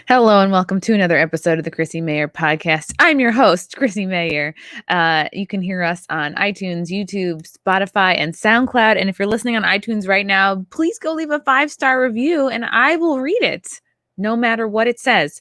Hello and welcome to another episode of the Chrissie Mayr podcast. I'm your host, Chrissie Mayr. You can hear us on iTunes, YouTube, Spotify, and SoundCloud. And if you're listening on iTunes right now, please go leave a 5-star review and I will read it, no matter what it says.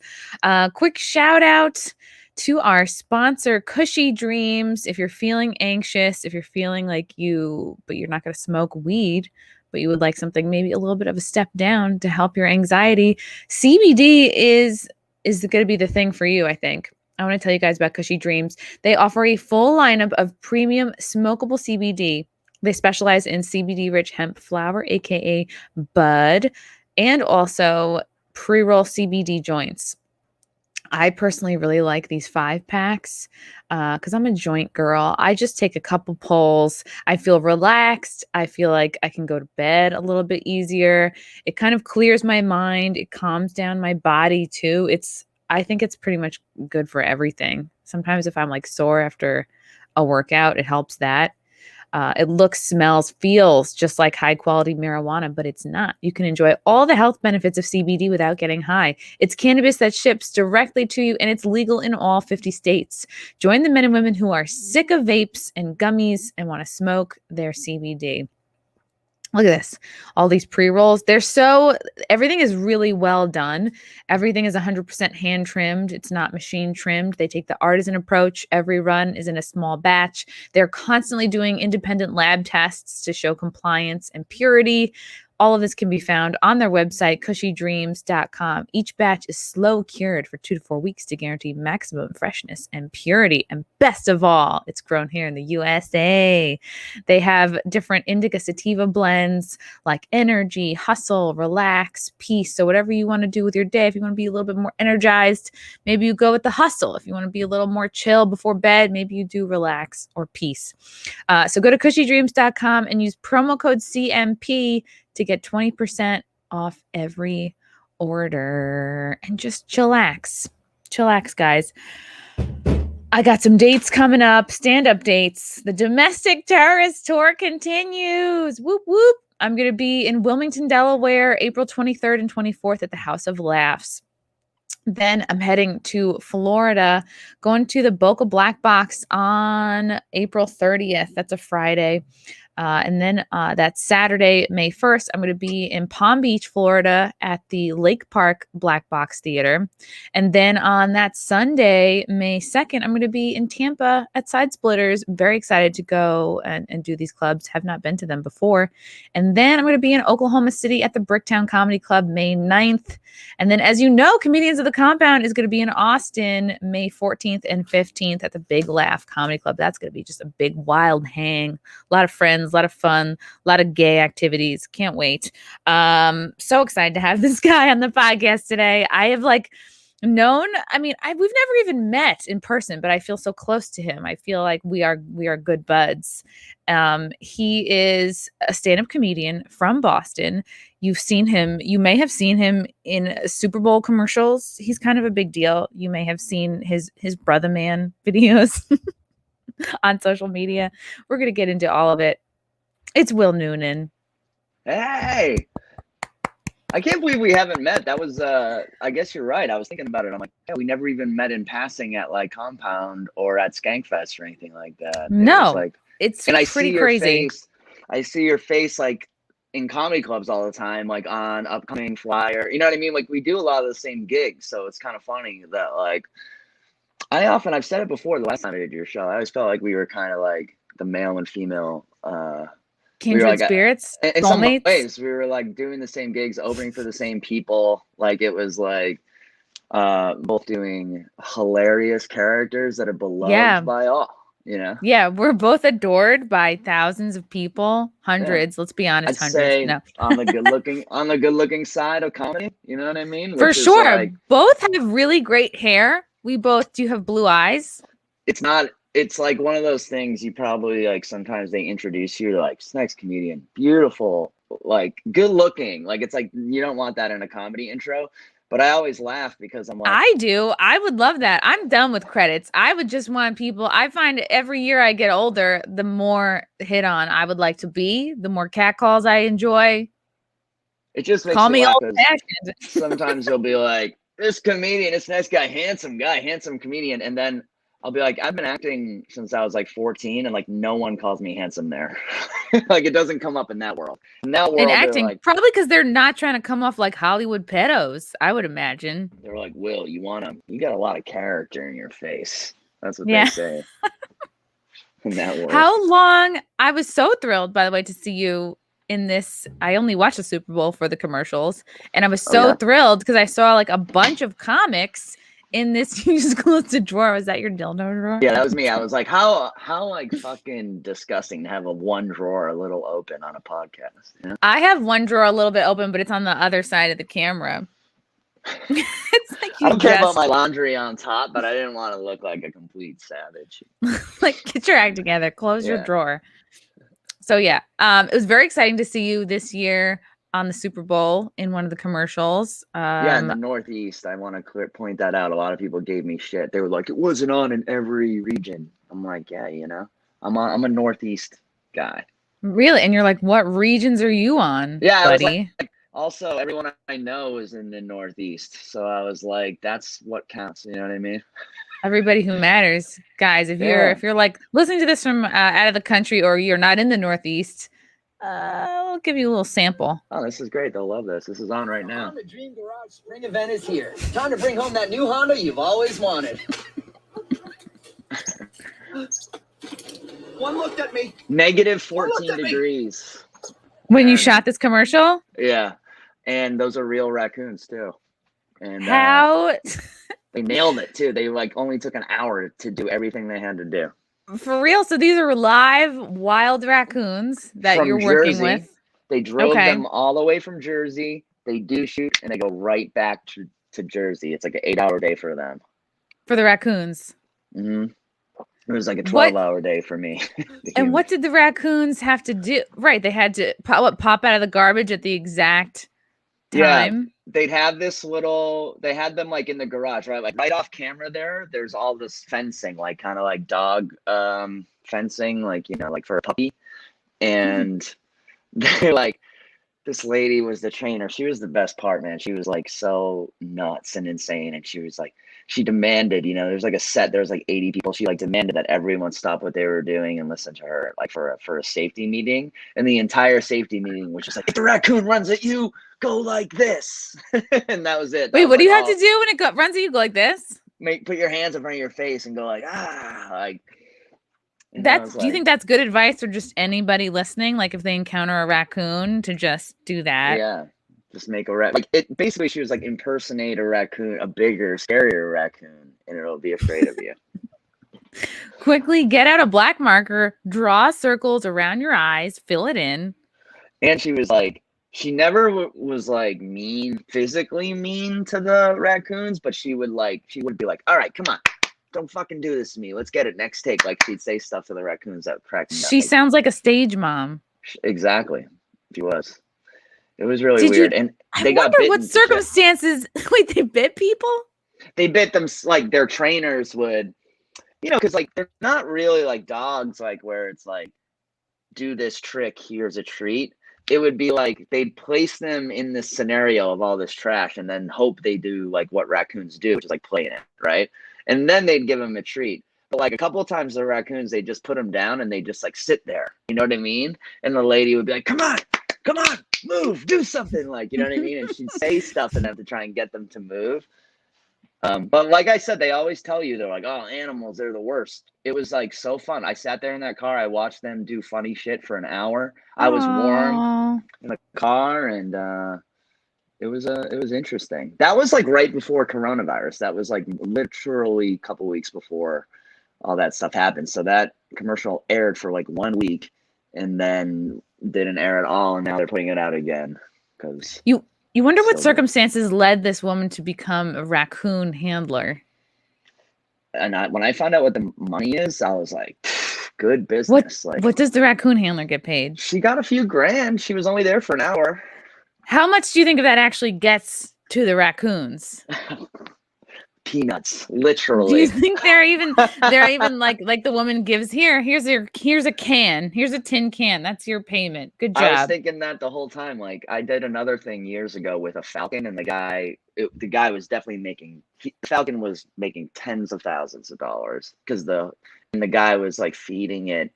Quick shout out to our sponsor, Cushy Dreams. If you're feeling anxious, if you're feeling like but you're not going to smoke weed, but you would like something maybe a little bit of a step down to help your anxiety, CBD is going to be the thing for you, I think. I want to tell you guys about Cushy Dreams. They offer a full lineup of premium smokable CBD. They specialize in CBD-rich hemp flower, aka bud, and also pre-roll CBD joints. I personally really like these 5-packs because I'm a joint girl. I just take a couple pulls. I feel relaxed. I feel like I can go to bed a little bit easier. It kind of clears my mind. It calms down my body too. I think it's pretty much good for everything. Sometimes if I'm like sore after a workout, it helps that. It looks, smells, feels just like high quality marijuana, but it's not. You can enjoy all the health benefits of CBD without getting high. It's cannabis that ships directly to you, and it's legal in all 50 states. Join the men and women who are sick of vapes and gummies and want to smoke their CBD. Look at this. All these pre-rolls. Everything is really well done. Everything is 100% hand trimmed. It's not machine trimmed. They take the artisan approach. Every run is in a small batch. They're constantly doing independent lab tests to show compliance and purity. All of this can be found on their website, cushydreams.com. Each batch is slow cured for 2 to 4 weeks to guarantee maximum freshness and purity. And best of all, it's grown here in the USA. They have different indica sativa blends like energy, hustle, relax, peace. So whatever you want to do with your day, if you want to be a little bit more energized, maybe you go with the hustle. If you want to be a little more chill before bed, maybe you do relax or peace. So go to cushydreams.com and use promo code CMP to get 20% off every order and just chillax. Chillax, guys. I got some dates coming up, stand-up dates. The Domestic Terrorist Tour continues. Whoop, whoop. I'm going to be in Wilmington, Delaware, April 23rd and 24th at the House of Laughs. Then I'm heading to Florida, going to the Boca Black Box on April 30th. That's a Friday. And then that Saturday, May 1st, I'm going to be in Palm Beach, Florida at the Lake Park Black Box Theater. And then on that Sunday, May 2nd, I'm going to be in Tampa at Side Splitters. Very excited to go and do these clubs. Have not been to them before. And then I'm going to be in Oklahoma City at the Bricktown Comedy Club, May 9th. And then, as you know, Comedians of the Compound is going to be in Austin, May 14th and 15th at the Big Laugh Comedy Club. That's going to be just a big wild hang. A lot of friends. A lot of fun, a lot of gay activities. Can't wait. So excited to have this guy on the podcast today. I have we've never even met in person, but I feel so close to him. I feel like we are good buds. He is a stand-up comedian from Boston. You may have seen him in Super Bowl commercials. He's kind of a big deal. You may have seen his Brotherman videos on social media. We're going to get into all of it. It's Will Noonan. Hey, I can't believe we haven't met. That was, I guess you're right. I was thinking about it. I'm like, yeah, we never even met in passing at like Compound or at Skankfest or anything like that. No, it's and I pretty see crazy. I see your face like in comedy clubs all the time, like on upcoming flyer. You know what I mean? Like we do a lot of the same gigs. So it's kind of funny that like, I've said it before the last time I did your show. I always felt like we were kind of like the male and female, kindred spirits, in some ways we were like doing the same gigs, opening for the same people. Like it was like both doing hilarious characters that are beloved by all, you know. Yeah, we're both adored by thousands of people, hundreds. Let's be honest, I'd hundreds. say no. on the good looking side of comedy, you know what I mean? For sure. Both have really great hair. We both do have blue eyes. It's like one of those things you probably like sometimes they introduce you to like next comedian, beautiful, like good looking. Like it's like you don't want that in a comedy intro. But I always laugh because I'm like, I do. I would love that. I'm done with credits. I would just want people. I find every year I get older, the more hit on I would like to be, the more catcalls I enjoy. It just makes Call me laugh old-fashioned. sometimes you'll be like, this comedian, this nice guy, handsome comedian. And then I'll be like, I've been acting since I was like 14 and like no one calls me handsome there. Like it doesn't come up in that world. In that world, In acting, like, probably because they're not trying to come off like Hollywood pedos, I would imagine. They're like, Will, you got a lot of character in your face. That's what Yeah. they say. In that world. How long? I was so thrilled, by the way, to see you in this. I only watched the Super Bowl for the commercials, and I was so thrilled because I saw like a bunch of comics in this. You just closed the drawer. Was that your dildo drawer? Yeah, that was me. I was like, how like fucking disgusting to have a one drawer a little open on a podcast. You know? I have one drawer a little bit open, but it's on the other side of the camera. It's like I don't care about my laundry on top, but I didn't want to look like a complete savage. Like, get your act together. Close your drawer. So yeah, it was very exciting to see you this year on the Super Bowl in one of the commercials. Yeah, in the Northeast. I want to point that out. A lot of people gave me shit. They were like, "It wasn't on in every region." I'm like, "Yeah, you know, I'm a Northeast guy." Really? And you're like, "What regions are you on?" Yeah, buddy. Also, everyone I know is in the Northeast, so I was like, "That's what counts." You know what I mean? Everybody who matters, guys. If you're like listening to this from out of the country or you're not in the Northeast, I'll give you a little sample. Oh, this is great. They'll love this. This is on right now. The Dream Garage Spring event is here. Time to bring home that new Honda you've always wanted. One looked at me. Negative 14 degrees. When you shot this commercial? Yeah. And those are real raccoons too. And how they nailed it too. They like only took an hour to do everything they had to do. For real? So these are live wild raccoons that from you're Jersey. Working with? They drove them all the way from Jersey. They do shoot and they go right back to Jersey. It's like an 8-hour day for them. For the raccoons? Mm-hmm. It was like a 12-hour day for me. And what did the raccoons have to do? Right. They had to pop out of the garbage at the exact time. Yeah, they'd have this little, they had them like in the garage, right? Like right off camera there's all this fencing, like kind of like dog fencing, like, you know, like for a puppy. And they like, this lady was the trainer. She was the best part, man. She was like so nuts and insane. And she was like, she demanded, you know, there's like a set, there's like 80 people. She like demanded that everyone stop what they were doing and listen to her, like for a safety meeting. And the entire safety meeting was just like, if the raccoon runs at you, go like this. And that was it. Wait, what do you have to do when it runs at you? Go like this? Put your hands in front of your face and go like, like. Do you think that's good advice for just anybody listening? Like if they encounter a raccoon to just do that? Yeah. Just make a like it basically she was like impersonate a raccoon, a bigger, scarier raccoon, and it'll be afraid of you. Quickly get out a black marker, draw circles around your eyes, fill it in. And she was like, she never was like physically mean to the raccoons, but she would be like, all right, come on, don't fucking do this to me. Let's get it next take. Like she'd say stuff to the raccoons that cracked me up. She sounds like a stage mom. Exactly. She was. It was really weird. And they got bitten. What circumstances? Wait, they bit people? They bit them, like their trainers would, you know, because like they're not really like dogs, like where it's like, do this trick, here's a treat. It would be like they'd place them in this scenario of all this trash and then hope they do like what raccoons do, which is like play in it, right? And then they'd give them a treat. But like a couple of times the raccoons, they just put them down and they just like sit there. You know what I mean? And the lady would be like, come on, move, do something, like, you know what I mean? And she'd say stuff and have to try and get them to move. But like I said, they always tell you, they're like, oh, animals, they're the worst. It was like so fun. I sat there in that car. I watched them do funny shit for an hour. I was warm in the car, and it was interesting. That was like right before coronavirus. That was like literally a couple weeks before all that stuff happened. So that commercial aired for like 1 week and then didn't air at all. And now they're putting it out again. Because you wonder what circumstances led this woman to become a raccoon handler. And when I found out what the money is, I was like, good business. What does the raccoon handler get paid? She got a few grand. She was only there for an hour. How much do you think of that actually gets to the raccoons? peanuts, Do you literally. think they're even like the woman gives here's a can, here's a tin can, that's your payment, good I was job. thinking that the whole time. Like, I did another thing years ago with a falcon, and the guy was definitely the falcon was making tens of thousands of dollars because the guy was like feeding it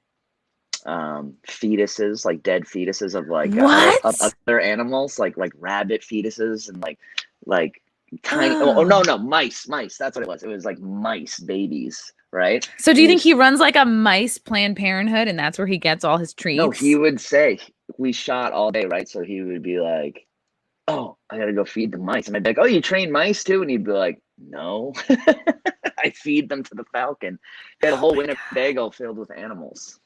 fetuses, like dead fetuses of like What? other animals, like rabbit fetuses and like tiny. Oh no, mice. That's what it was. It was like mice babies, right? So do And you think he runs like a mice Planned Parenthood and that's where he gets all his treats? No, he would say we shot all day, right? So he would be like, "Oh, I gotta go feed the mice," and I'd be like, "Oh, you train mice too?" And he'd be like, "No, I feed them to the falcon." He had a whole Winnebago filled with animals.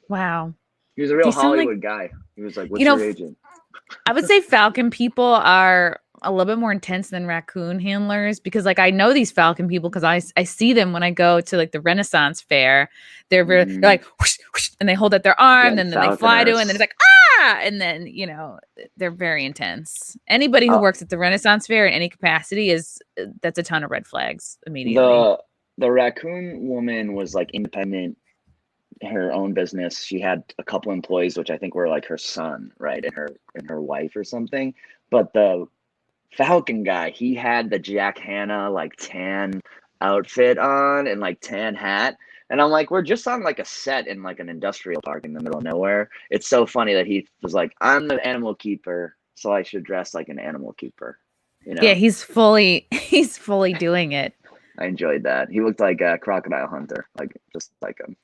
Wow. He was a real You sound like- Hollywood guy. He was like, "What's your agent?" I would say falcon people are a little bit more intense than raccoon handlers because like I know these falcon people because I see them when I go to like the Renaissance fair. They're like whoosh, whoosh, and they hold out their arm and then they fly to it and then it's like and then they're very intense. Anybody who works at the Renaissance fair in any capacity that's a ton of red flags immediately. The raccoon woman was like independent, her own business. She had a couple employees, which I think were like her son, right, and her wife or something. But the falcon guy, he had the Jack Hanna like tan outfit on and like tan hat, and I'm like, we're just on like a set in like an industrial park in the middle of nowhere. It's so funny that he was like, I'm the animal keeper, so I should dress like an animal keeper. Yeah, he's fully doing it. I enjoyed that. He looked like a crocodile hunter, like just like him.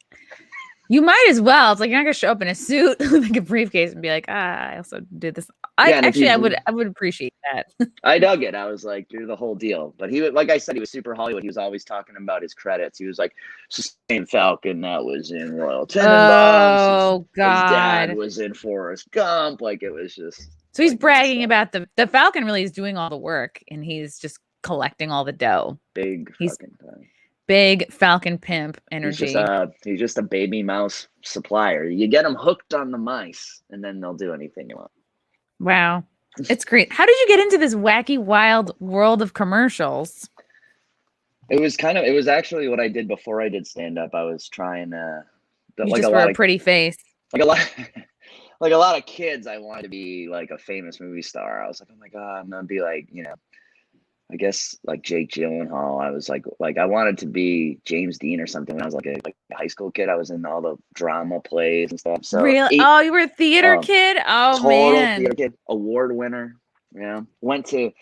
You might as well. It's like you're not gonna show up in a suit with like a briefcase and be like, I also did this. I would appreciate that. I dug it. I was like, you're the whole deal. But he was, like I said, he was super Hollywood. He was always talking about his credits. He was like, same falcon that was in Royal Tenenbaums. Oh God. His dad was in Forrest Gump. Like, it was just. So he's bragging about the falcon really is doing all the work and he's just collecting all the dough. Big falcon pimp energy. He's just a baby mouse supplier. You get them hooked on the mice, and then they'll do anything you want. Wow, it's great. How did you get into this wacky, wild world of commercials? It was actually what I did before I did stand up. I was trying to like a pretty face. Like a lot of kids, I wanted to be like a famous movie star. I was like, oh my God, I'm gonna be like, I guess like Jake Gyllenhaal. I was like I wanted to be James Dean or something when I was like a high school kid. I was in all the drama plays and stuff. So really? You were a theater kid? Oh man. Theater kid, award winner. Yeah. Went to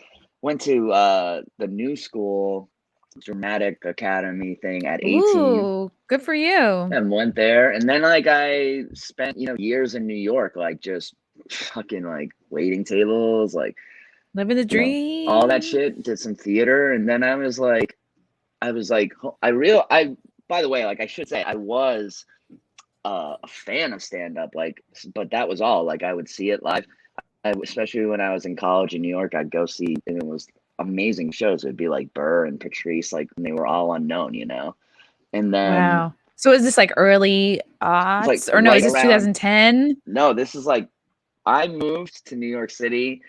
the new school dramatic academy thing at 18. Ooh, good for you. And went there. And then like I spent, years in New York, like just fucking like waiting tables, like living the dream, all that shit. Did some theater, and then I was like, by the way, like I should say, I was a fan of stand up, like, but that was all. Like I would see it live, especially when I was in college in New York. I'd go see, and it was amazing shows. It'd be like Burr and Patrice, like when they were all unknown, And then wow. So is this like early aughts, like, or no? Right, is this 2010? No, this is like I moved to New York City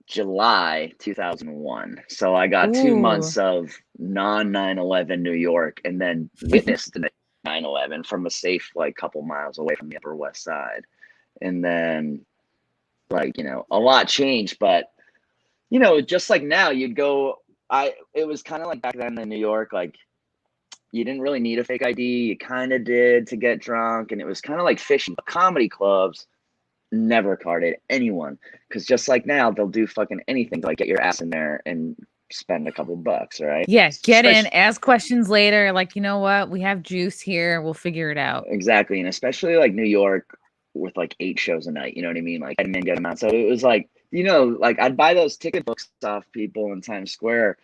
July 2001. So I got 2 months of non 9/11 New York, and then witnessed the 9/11 from a safe like couple miles away from the Upper West Side. And then like, a lot changed, but just like now you'd go, it was kind of like back then in New York, like you didn't really need a fake ID. You kind of did to get drunk, and it was kind of like fishing. Comedy clubs never carded anyone, because just like now, they'll do fucking anything to like get your ass in there and spend a couple bucks, right? Yeah, in, ask questions later. Like, you know what? We have juice here. We'll figure it out. Exactly, and especially like New York with like 8 shows a night. You know what I mean? Like I didn't get them out, so it was like like I'd buy those ticket books off people in Times Square,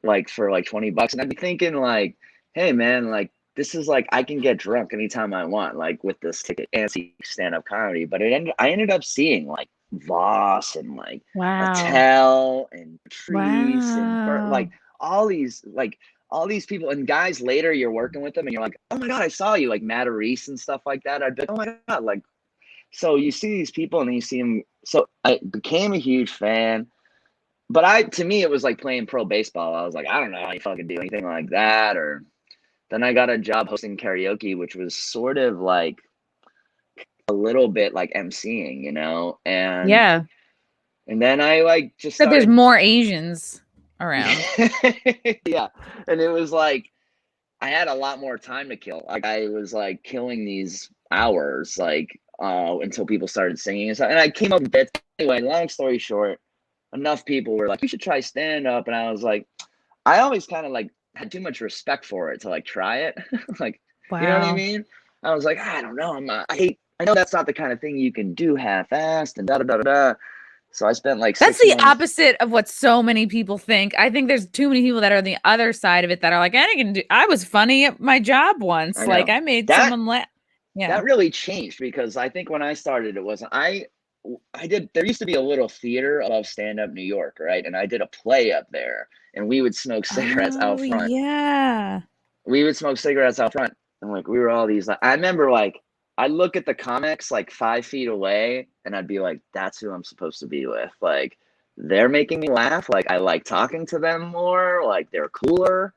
like for like $20, and I'd be thinking like, hey man, like this is like I can get drunk anytime I want, like with this ticket and see stand-up comedy. But I ended up seeing like Voss and like Attell and Patrice and Bert, like all these people and guys. Later you're working with them and you're like, oh my God, I saw you, like Matt Reese and stuff like that. I'd be like, oh my God, like, so you see these people and then you see them. So I became a huge fan. But to me, it was like playing pro baseball. I was like, I don't know how you fucking do anything like that. Or then I got a job hosting karaoke, which was sort of like a little bit like emceeing, you know? Yeah. And then I like just Except there's started. more Asians around. Yeah. And it was like, I had a lot more time to kill. Like I was like killing these hours, like until people started singing and stuff. And I came up with bits. Anyway, long story short, enough people were like, you should try stand up. And I was like, I always kind of like had too much respect for it to like try it. Like, you know what I Wow. mean? I was like, I don't know. I know that's not the kind of thing you can do half-assed and da da da da da. So I spent like That's 6 the months. opposite of what so many people think. I think there's too many people that are on the other side of it that are like, I was funny at my job once. I Like know. I made That someone laugh. Yeah. that really changed because I think when I started, it wasn't. There used to be a little theater above Stand Up New York, right? And I did a play up there, and we would smoke cigarettes out Oh, front. yeah. We would smoke cigarettes out front, and like we were all these. Like, I remember like I look at the comics like 5 feet away, and I'd be like, "That's who I'm supposed to be with." Like they're making me laugh. Like I like talking to them more. Like they're cooler.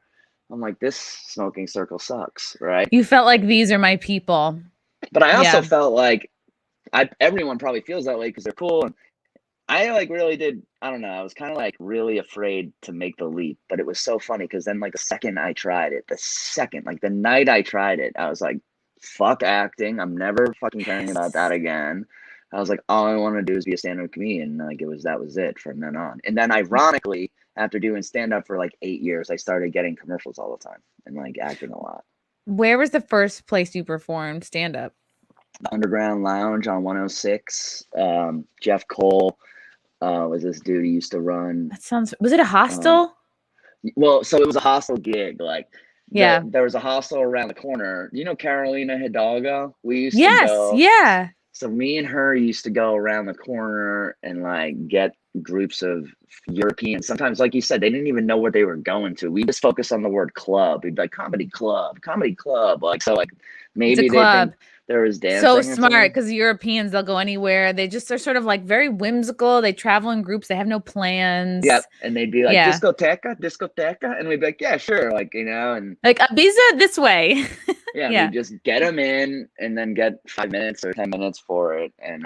I'm like, this smoking circle sucks, right? You felt like these are my people. But I also Yeah. felt like everyone probably feels that way because they're cool. And I like really did. I don't know. I was kind of like really afraid to make the leap, but it was so funny because then like the second I tried it, like the night I tried it, I was like, fuck acting. I'm never fucking caring about that again. I was like, all I want to do is be a stand-up comedian. Like that was it from then on. And then ironically, after doing stand-up for like 8 years, I started getting commercials all the time and like acting a lot. Where was the first place you performed stand up? The Underground Lounge on 106. Jeff Cole was this dude who used to run. Was it a hostel? Well, so it was a hostel gig. Like, Yeah. there was a hostel around the corner. You know Carolina Hidalgo? We used to Yes. go. Yeah. So me and her used to go around the corner and like get groups of Europeans. Sometimes, like you said, they didn't even know what they were going to. We just focus on the word club. We'd be like comedy club. Like so, like It's maybe a they think club. there was dancing. So or smart something. because Europeans, they'll go anywhere. They just are sort of like very whimsical. They travel in groups. They have no plans. Yeah, and they'd be like, Yeah. discoteca, and we'd be like, yeah, sure, like, you know, and Like Ibiza this way. yeah, Yeah. we just get them in and then get 5 minutes or 10 minutes for it. And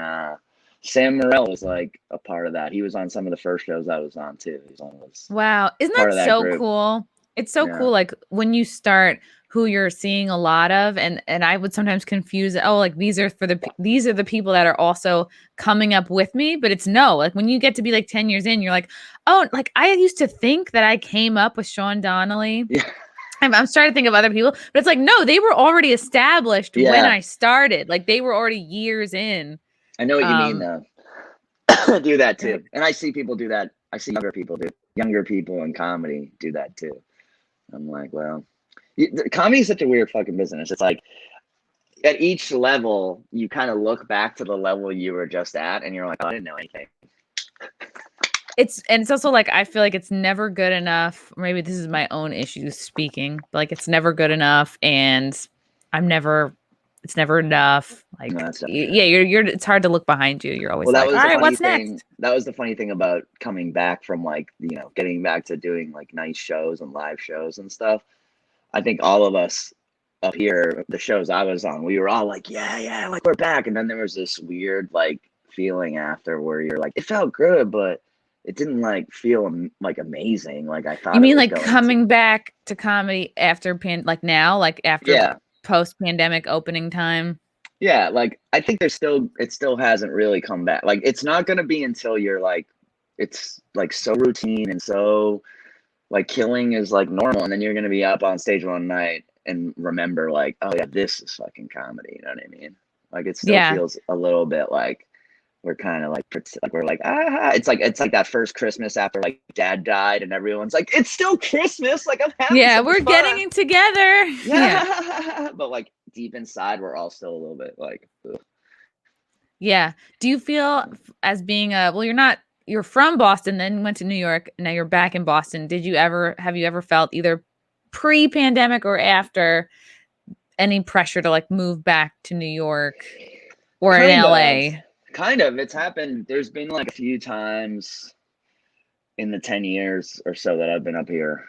Sam Morrell was like a part of that. He was on some of the first shows I was on too. He's on this. Wow. Isn't part that of that so group. cool? It's so Yeah. cool. Like when you start who you're seeing a lot of, and I would sometimes confuse it. Oh, like these are the people that are also coming up with me, but it's no. Like when you get to be like 10 years in, you're like, oh, like I used to think that I came up with Sean Donnelly. Yeah. I'm starting to think of other people, but it's like, no, they were already established when I started. Like they were already years in. I know what you mean though. Do that too. And I see people do that. I see younger people in comedy do that too. I'm like, well, comedy is such a weird fucking business. It's like at each level, you kind of look back to the level you were just at, and you're like, oh, I didn't know anything. It's also like I feel like it's never good enough. Maybe this is my own issues speaking. But like it's never good enough, and it's never enough. Like No, that's yeah, you're. It's hard to look behind you. You're always like, all right, what's next? That was the funny thing about coming back from like getting back to doing like nice shows and live shows and stuff. I think all of us up here, the shows I was on, we were all like, yeah, like we're back. And then there was this weird like feeling after where you're like, it felt good, but it didn't like feel like amazing. Like I thought. You mean like coming back to comedy after after post-pandemic opening time? Yeah, like I think it still hasn't really come back. Like it's not gonna be until you're like, it's like so routine and so like killing is like normal, and then you're gonna be up on stage one night and remember like, oh yeah, this is fucking comedy. You know what I mean? Like it still feels a little bit like we're kind of like we're like it's like that first Christmas after like dad died and everyone's like, it's still Christmas, like I'm having so much we're fun. Getting it together. Yeah. But like deep inside we're all still a little bit like ugh. Yeah. Do you feel as being you're from Boston, then went to New York, now you're back in Boston. Have you ever felt either pre-pandemic or after any pressure to like move back to New York or in LA? It's happened. There's been like a few times. There's been like a few times where I've been like, oh, like I used to think that I came up with Sean Donnelly. Like they were already established when I started. And then there was this weird like feeling after where you're like, it felt good, but it didn't like feel like amazing. Like I thought. Kind of. It's happened. There's been like a few times in the 10 years or so that I've been up here,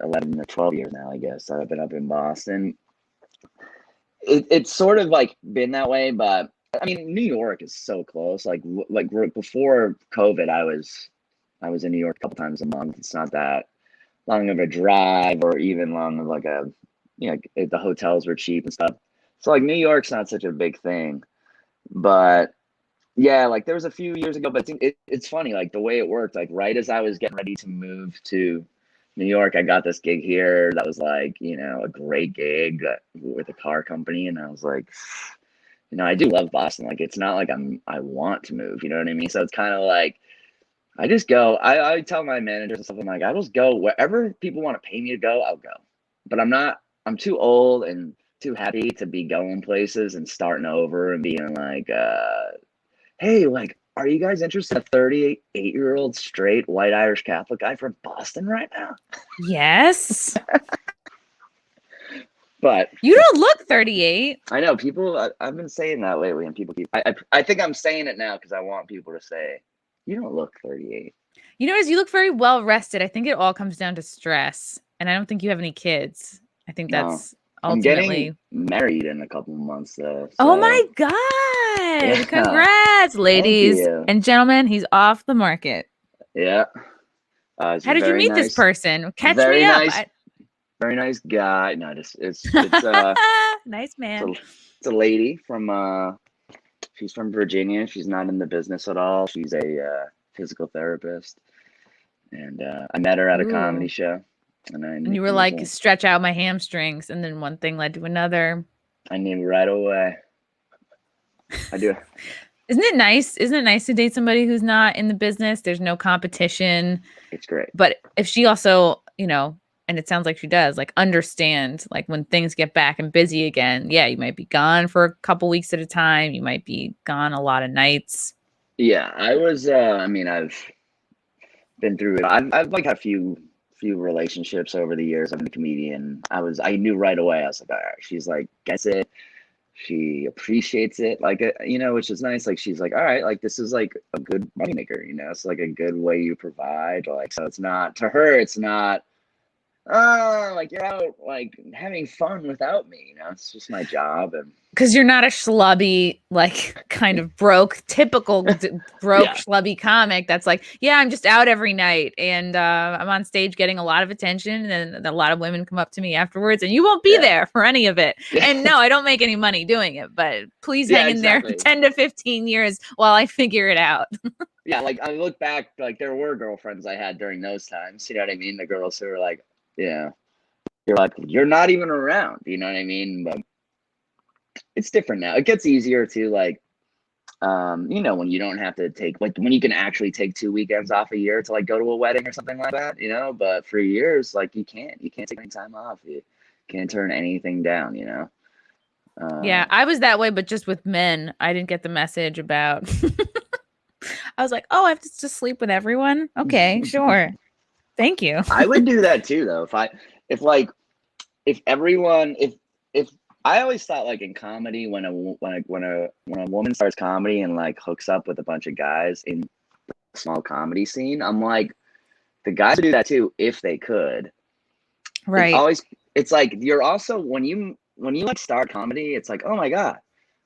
11 or 12 years now, I guess, that I've been up in Boston. It's sort of like been that way, but I mean, New York is so close. Like before COVID, I was in New York a couple times a month. It's not that long of a drive, or even long of like a, the hotels were cheap and stuff. So like New York's not such a big thing, but yeah, like there was a few years ago, but it's funny, like the way it worked, like right as I was getting ready to move to New York, I got this gig here that was like, a great gig with a car company. And I was like, I do love Boston. Like, it's not like I want to move, you know what I mean? So it's kind of like, I just go, I tell my managers and stuff, I'm like, I just go wherever people want to pay me to go, I'll go. But I'm too old and too happy to be going places and starting over and being like, hey, like, are you guys interested in a 38-year-old straight white Irish Catholic guy from Boston right now? Yes. But you don't look 38. I know people, I've been saying that lately, and people I think I'm saying it now because I want people to say, you don't look 38. You look very well rested. I think it all comes down to stress. And I don't think you have any kids. I think that's ultimately. I'm getting married in a couple of months, though. So. Oh my God. Yeah. Congrats, ladies and gentlemen. He's off the market. Yeah. How did you meet this person? Catch me up. Very nice guy. No, it's nice man. It's a lady from she's from Virginia. She's not in the business at all. She's a physical therapist, and I met her at a comedy show. And you were like, stretch out my hamstrings, and then one thing led to another. I knew right away. I do. Isn't it nice? Isn't it nice to date somebody who's not in the business? There's no competition. It's great. But if she also, and it sounds like she does, like understand, like when things get back and busy again, yeah, you might be gone for a couple weeks at a time. You might be gone a lot of nights. Yeah, I was, I've been through it. I've like had a few relationships over the years. I'm a comedian. I knew right away. I was like, all right, she's like, gets it. She appreciates it, like, which is nice. Like, she's like, all right, like, this is like a good moneymaker, it's like a good way you provide. Like, so it's not, to her, it's not, like you're out like having fun without me, it's just my job. And because you're not a schlubby, like kind of typical broke schlubby comic that's like, yeah, I'm just out every night and I'm on stage getting a lot of attention and a lot of women come up to me afterwards and you won't be there for any of it. And no, I don't make any money doing it, but please hang in there 10 to 15 years while I figure it out. Yeah, like I look back, like there were girlfriends I had during those times, you know what I mean? The girls who were like, you're like, you're not even around, you know what I mean? But it's different now. It gets easier to like, when you don't have to take, like when you can actually take 2 weekends off a year to like go to a wedding or something like that, but for years, like you can't take any time off. You can't turn anything down, Yeah, I was that way, but just with men. I didn't get the message about, I was like, oh, I have to just sleep with everyone. Okay, sure. Thank you. I would do that too, though. If I always thought, like in comedy, when a woman starts comedy and like hooks up with a bunch of guys in the small comedy scene, I'm like, the guys would do that too if they could. Right. It's like you're also when you like start comedy, it's like, oh my God,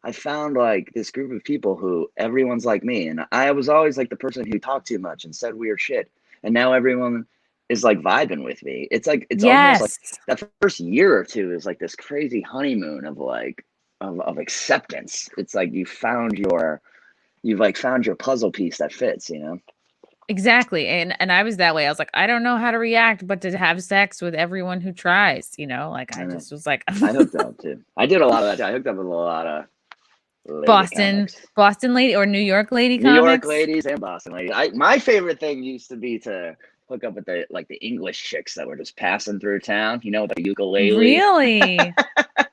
I found like this group of people who everyone's like me, and I was always like the person who talked too much and said weird shit, and now everyone is like vibing with me. It's like almost like that first year or two is like this crazy honeymoon of like of acceptance. It's like you've found your puzzle piece that fits, Exactly. And I was that way. I was like, I don't know how to react, but to have sex with everyone who tries, like I just was like, I hooked up too. I did a lot of that too. I hooked up with a lot of Boston lady or New York lady comics. New York ladies and Boston ladies. My favorite thing used to be to hook up with the English chicks that were just passing through town, with the ukulele. Really?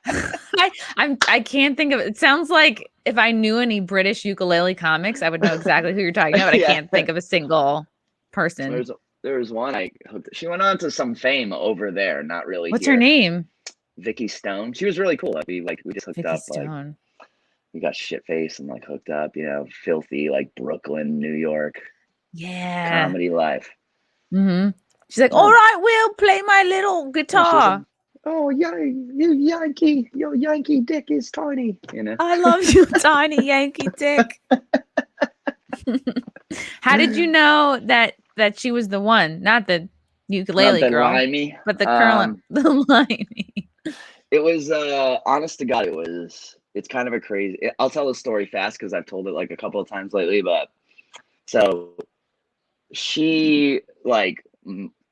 I can't think of it. It sounds like if I knew any British ukulele comics, I would know exactly who you're talking about, but I can't think of a single person. There was one she went on to some fame over there, not really. What's her name? Vicky Stone. She was really cool. We just hooked Vicky up. Stone. We got shit faced and hooked up, filthy Brooklyn, New York. Yeah. Comedy life. Mm-hmm. She's like, all right, Will, play my little guitar. Like, oh, you Yankee, your Yankee dick is tiny. You know, I love you, tiny Yankee dick. How did you know that she was the one, not the ukulele not the girl, limey, but the curl, the limey? It was honest to God, it's kind of a crazy. I'll tell the story fast because I've told it like a couple of times lately. But so she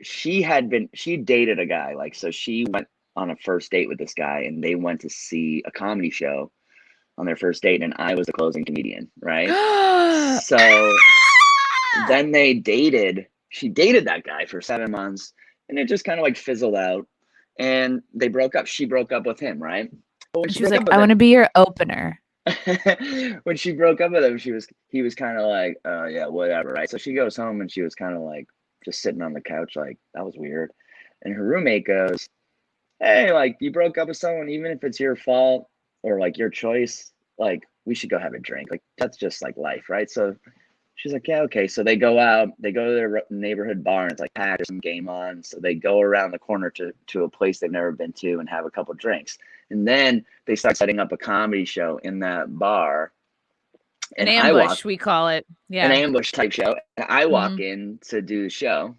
she dated a guy, like, so she went on a first date with this guy, and they went to see a comedy show on their first date, and I was the closing comedian, right? So then they dated. She dated that guy for 7 months, and it just kind of like fizzled out, and they broke up. She broke up with him, right? She was like, I want to be your opener. When she broke up with him, he was kind of like, oh yeah, whatever, right? So she goes home, and she was kind of like just sitting on the couch, like, that was weird. And her roommate goes, hey, like, you broke up with someone, even if it's your fault or like your choice, like, we should go have a drink. Like, that's just like life, right? So she's like, yeah, okay. So they go out, they go to their neighborhood bar, and it's like packed, there's some game on. So they go around the corner to a place they've never been to and have a couple drinks. And then they start setting up a comedy show in that bar. An ambush, we call it. Yeah. An ambush type show. And I walk in to do the show.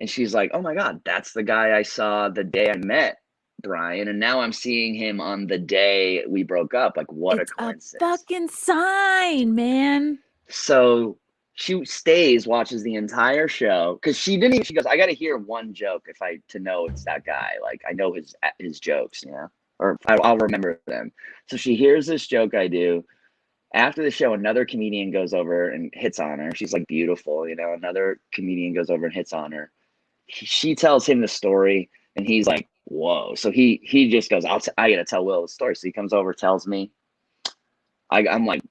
And she's like, oh my God, that's the guy I saw the day I met Brian. And now I'm seeing him on the day we broke up. Like, what a coincidence. A fucking sign, man. So she stays, watches the entire show, because she goes, I got to hear one joke to know it's that guy. Like, I know his jokes, you know, or I'll remember them. So she hears this joke I do. After the show, another comedian goes over and hits on her. She's like beautiful, you know, another comedian goes over and hits on her. She tells him the story, and he's like, whoa. So he just goes, I got to tell Will the story. So he comes over, tells me. I'm like,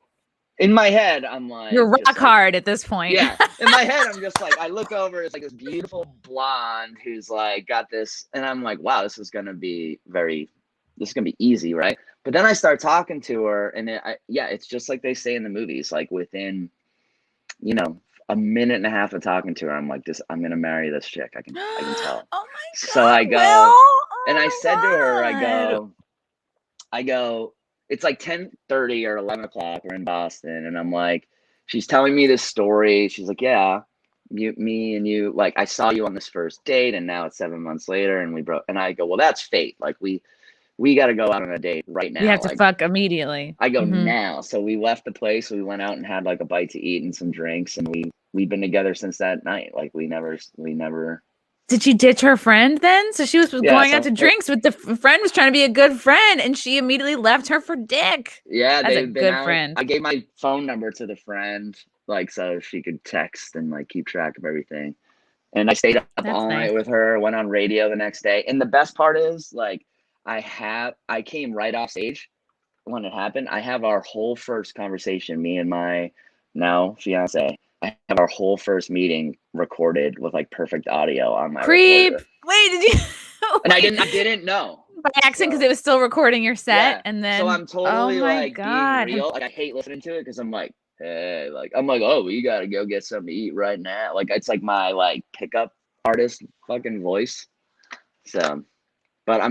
in my head, I'm like, you're rock hard at this point. Yeah. In my head, I'm just like, I look over, it's like this beautiful blonde who's like got this, and I'm like, wow, this is gonna be easy, right? But then I start talking to her, and it's just like they say in the movies, like within, you know, a minute and a half of talking to her, I'm like, I'm gonna marry this chick. I can tell. Oh my God. So I go, Will? and I said to her, I go, it's like 10:30 or 11 o'clock. We're in Boston, and I'm like, she's telling me this story. She's like, yeah, me and you, like, I saw you on this first date, and now it's 7 months later, and we broke. And I go, well, that's fate. Like, we got to go out on a date right now. We have to fuck immediately. I go now. So we left the place. We went out and had like a bite to eat and some drinks, and we've been together since that night. Like, we never. Did she ditch her friend then? So she was going out to drinks with the friend, was trying to be a good friend, and she immediately left her for dick. Yeah, that's a good friend. I gave my phone number to the friend, like, so she could text and like keep track of everything. And I stayed up all night with her. Went on radio the next day. And the best part is, like, I came right off stage when it happened. I have our whole first conversation, me and my now fiance. I have our whole first meeting recorded with like perfect audio on my recorder. Wait, did you? And I didn't know by accident, because it was still recording your set. Yeah. And then so I'm totally like God. being real. Like, I hate listening to it because I'm like, hey, like, I'm like, oh, we gotta go get something to eat right now. Like, it's like my like pickup artist fucking voice. So, but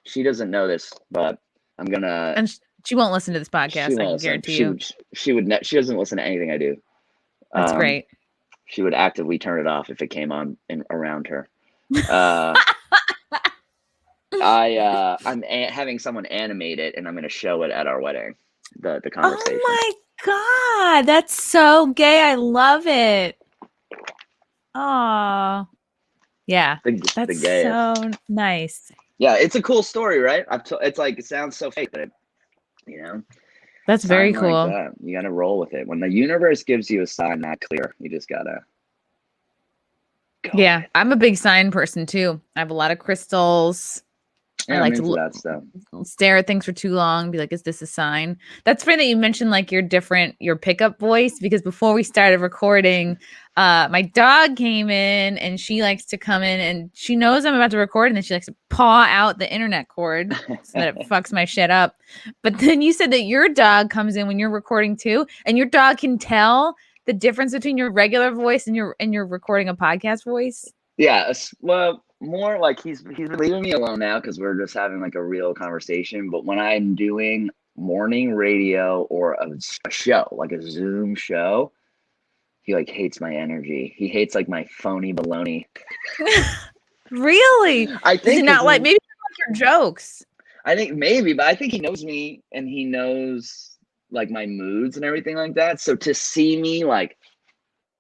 she doesn't know this, but I'm gonna. And she won't listen to this podcast. I can guarantee you. She doesn't listen to anything I do. That's great. She would actively turn it off if it came on around her. I'm having someone animate it, and I'm going to show it at our wedding. The conversation. Oh my God, that's so gay. I love it. Oh, yeah, that's so nice. Yeah, it's a cool story, right? It's like, it sounds so fake, but you know. That's very cool. Like, you gotta roll with it. When the universe gives you a sign not clear, you just gotta go. Yeah, I'm a big sign person too. I have a lot of crystals. Yeah, I like to that stuff. Stare at things for too long, be like, is this a sign? That's funny that you mentioned like your pickup voice, because before we started recording, my dog came in, and she likes to come in, and she knows I'm about to record, and then she likes to paw out the internet cord so that it fucks my shit up. But then you said that your dog comes in when you're recording too, and your dog can tell the difference between your regular voice and your recording a podcast voice? Yeah, well, more like he's been leaving me alone now because we're just having like a real conversation. But when I'm doing morning radio or a show, like a Zoom show, he like hates my energy. He hates like my phony baloney. Really? I think Is it not like maybe not like your jokes? I think maybe, but I think he knows me and he knows like my moods and everything like that. So to see me like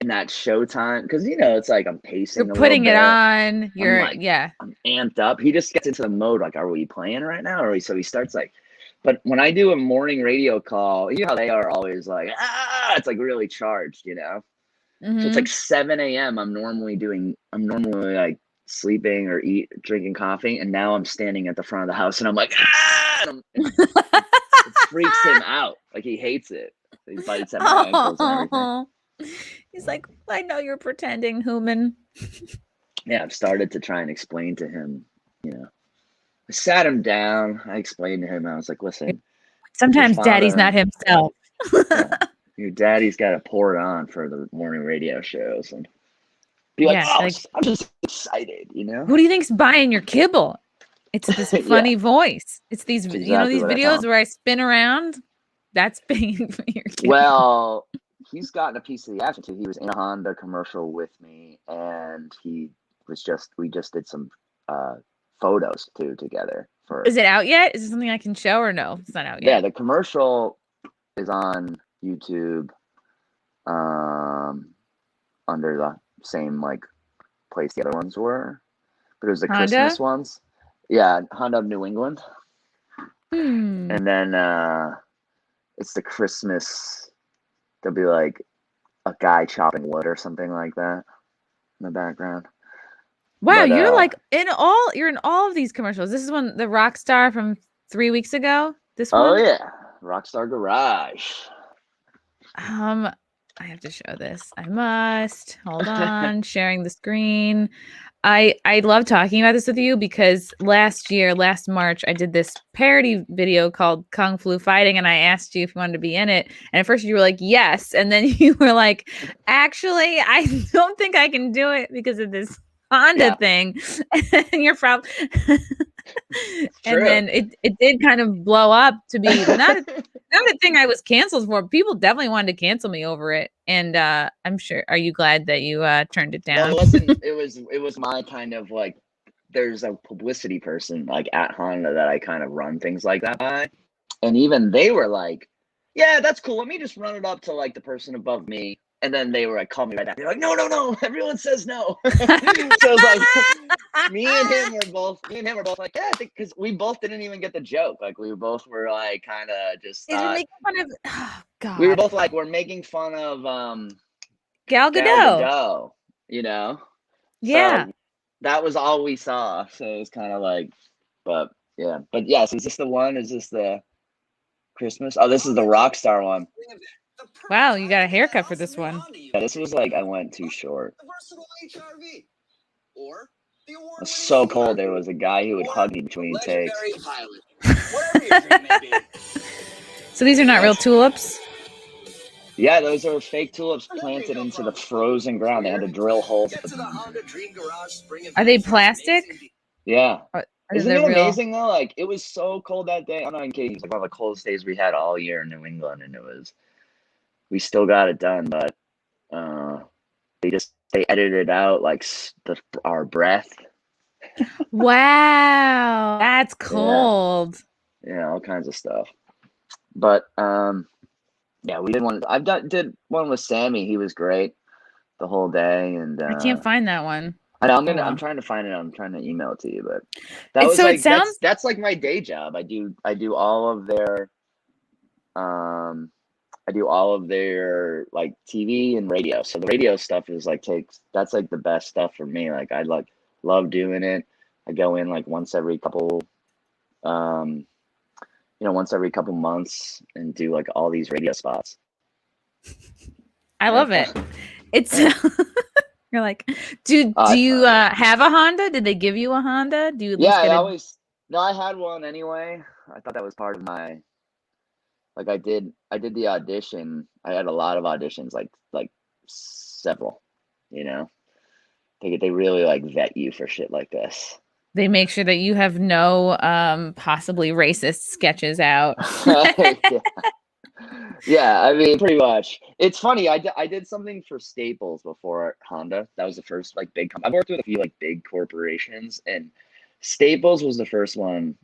in that showtime, because it's like I'm pacing. You're putting it on. You're I'm amped up. He just gets into the mode like, are we playing right now? So he starts like, but when I do a morning radio call, you know how they are always like, it's like really charged, Mm-hmm. So it's like 7 a.m. I'm normally like sleeping or drinking coffee, and now I'm standing at the front of the house and I'm like, it freaks him out. Like he hates it. He bites at my ankles and everything. He's like, I know you're pretending, human. Yeah, I've started to try and explain to him, I sat him down. I explained to him, I was like, listen, sometimes daddy's not himself. Your daddy's got to pour it on for the morning radio shows and be like, I'm just excited, Who do you think's buying your kibble? It's this funny voice. It's these, these videos where I spin around. That's paying for your kibble. Well, he's gotten a piece of the action too. He was in a Honda commercial with me, and we just did some photos too together. Is it out yet? Is it something I can show or no? It's not out yet. Yeah, the commercial is on YouTube, under the same like place the other ones were, but it was the Honda? Christmas ones. Yeah, Honda of New England. And then it's the Christmas. There'll be like a guy chopping wood or something like that in the background. Wow, but, you're in all of these commercials. This is one, the rock star from 3 weeks ago. This one. Oh yeah, Rockstar Garage. I have to show this. I must. Hold on. Sharing the screen. I love talking about this with you because last March, I did this parody video called Kung Flu Fighting, and I asked you if you wanted to be in it. And at first you were like, yes. And then you were like, actually, I don't think I can do it because of this Honda thing. And you're probably... And then it did kind of blow up to be not a thing I was canceled for. People definitely wanted to cancel me over it, and I'm sure. Are you glad that you turned it down? Well, it was my kind of like. There's a publicity person like at Honda that I kind of run things like that by, and even they were like, "Yeah, that's cool. Let me just run it up to like the person above me." And then they were like, call me right back. They're like, no. Everyone says no. So it's like me and him were both like, yeah, because we both didn't even get the joke. Like we both were like kind of just making fun of God. We were both like, we're making fun of Gal Gadot. Yeah. So that was all we saw. So it was kind of like, but yes, is this the one? Is this the Christmas? Oh, this is the Rockstar one. Wow, you got a haircut for this one. Yeah, this was like I went too short. It was so cold. There was a guy who would hug me between takes. So these are not real tulips? Yeah, those are fake tulips planted into the frozen ground. They had to drill holes. Are they plastic? Yeah. Isn't it amazing though? Like it was so cold that day. I'm not kidding. It was like one of the coldest days we had all year in New England, and we still got it done, but they edited out like our breath. Wow, that's cold. Yeah, all kinds of stuff. But we did one. Did one with Sammy. He was great the whole day, and I can't find that one. I know, I'm trying to find it. I'm trying to email it to you, but that was like that's like my day job. I do all of their like TV and radio. So the radio stuff is like that's like the best stuff for me. Like I love doing it. I go in like once every couple months and do like all these radio spots. I love it. It's you're like, do you have a Honda? Did they give you a Honda? Do you? Yeah, I had one anyway. I thought that was part of my Like I did the audition. I had a lot of auditions, like several, you know. They really like vet you for shit like this. They make sure that you have no possibly racist sketches out. Yeah. Yeah, I mean, pretty much. It's funny. I did something for Staples before Honda. That was the first like big. I've worked with a few like big corporations, and Staples was the first one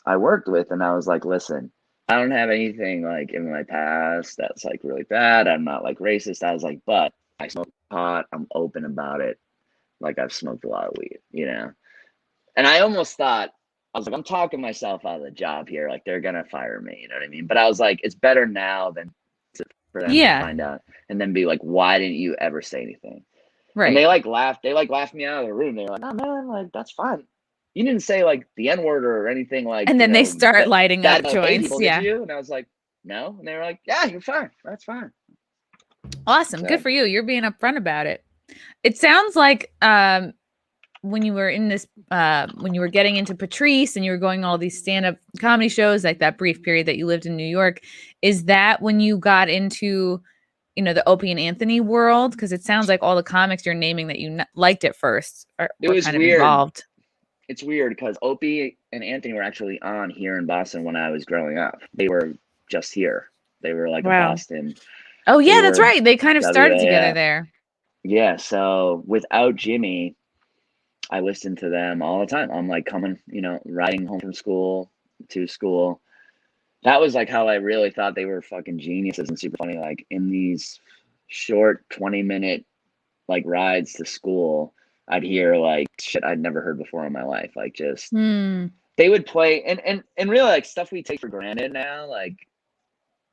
I worked with. And I was like, listen, I don't have anything like in my past that's like really bad. I'm not like racist. I was like, but I smoke pot. I'm open about it. Like I've smoked a lot of weed, you know. And I almost thought, I was like, I'm talking myself out of the job here. Like they're gonna fire me, you know what I mean? But I was like, it's better now than for them to Yeah, find out and then be like, why didn't you ever say anything? And right. they like laughed. They like laughed me out of the room. They were like, "No, man, like that's fine. You didn't say like the N word or anything like And you then they know start lighting bad up about gay joints. people, Yeah. did you?" And I was like, "No." And they were like, "Yeah, you're fine. That's fine." Awesome. So, Good for you. You're being upfront about it. It sounds like when you were in this when you were getting into Patrice and you were going all these stand-up comedy shows, like that brief period that you lived in New York, is that when you got into, you know, the Opie and Anthony world? Because it sounds like all the comics you're naming that you liked at first it were was kind of weird. involved. It's weird because Opie and Anthony were actually on here in Boston when I was growing up. They were just here. They were like a Wow. Boston. Oh They yeah, that's were right. They kind of started together WAF. there. Yeah. So without Jimmy, I listened to them all the time. I'm like coming, you know, riding home from school to school. That was like how I really thought they were fucking geniuses and super funny. Like in these short 20-minute like rides to school, I'd hear like shit I'd never heard before in my life. Like just they would play and really like stuff we take for granted now, like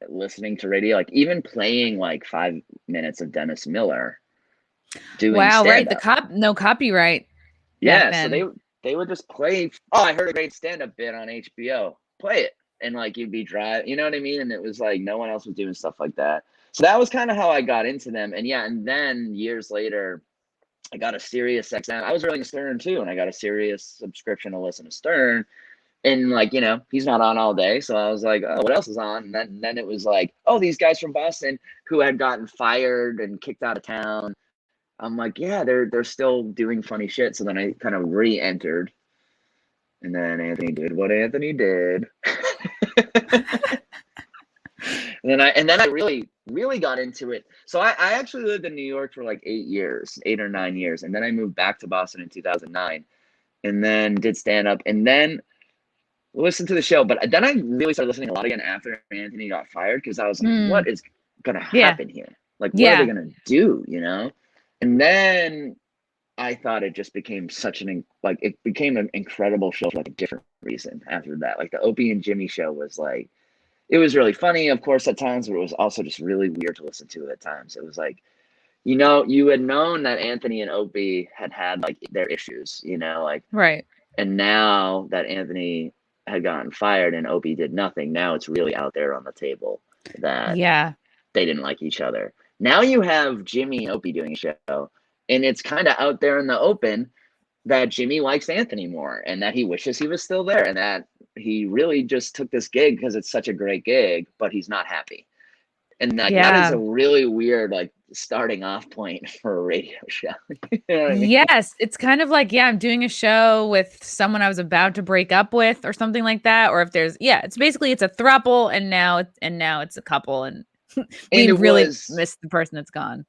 listening to radio, like even playing like 5 minutes of Dennis Miller doing Wow, right. stand-up. No copyright back Yeah, so then. they would just play. Oh, I heard a great stand-up bit on HBO. Play it, and like you'd be driving, you know what I mean? And it was like no one else was doing stuff like that. So that was kind of how I got into them. And yeah, and then years later, I got a Sirius XM. I was really Stern too, and I got a Sirius subscription to listen to Stern. And like you know, he's not on all day, so I was like, oh, what else is on? And then it was like, oh, these guys from Boston who had gotten fired and kicked out of town. I'm like, yeah, they're still doing funny shit. So then I kind of re-entered, and then Anthony did what Anthony did. and then I really got into it. So I actually lived in New York for like 8 or 9 years, and then I moved back to Boston in 2009, and then did stand up, and then listened to the show. But then I really started listening a lot again after Anthony got fired because I was like, what is gonna happen here? Like, what are they gonna do? You know? And then I thought it just became it became an incredible show for like a different reason after that. Like the Opie and Jimmy show was like, it was really funny, of course, at times, but it was also just really weird to listen to at times. It was like, you know, you had known that Anthony and Opie had like their issues, you know, like, Right. and now that Anthony had gotten fired and Opie did nothing, now it's really out there on the table that they didn't like each other. Now you have Jimmy and Opie doing a show, and it's kind of out there in the open that Jimmy likes Anthony more and that he wishes he was still there and that he really just took this gig because it's such a great gig, but he's not happy. And like, that is a really weird, like, starting off point for a radio show. You know what I mean? Yes, it's kind of like, I'm doing a show with someone I was about to break up with or something like that. Or if there's, it's basically it's a throuple and now it's a couple and we really miss the person that's gone.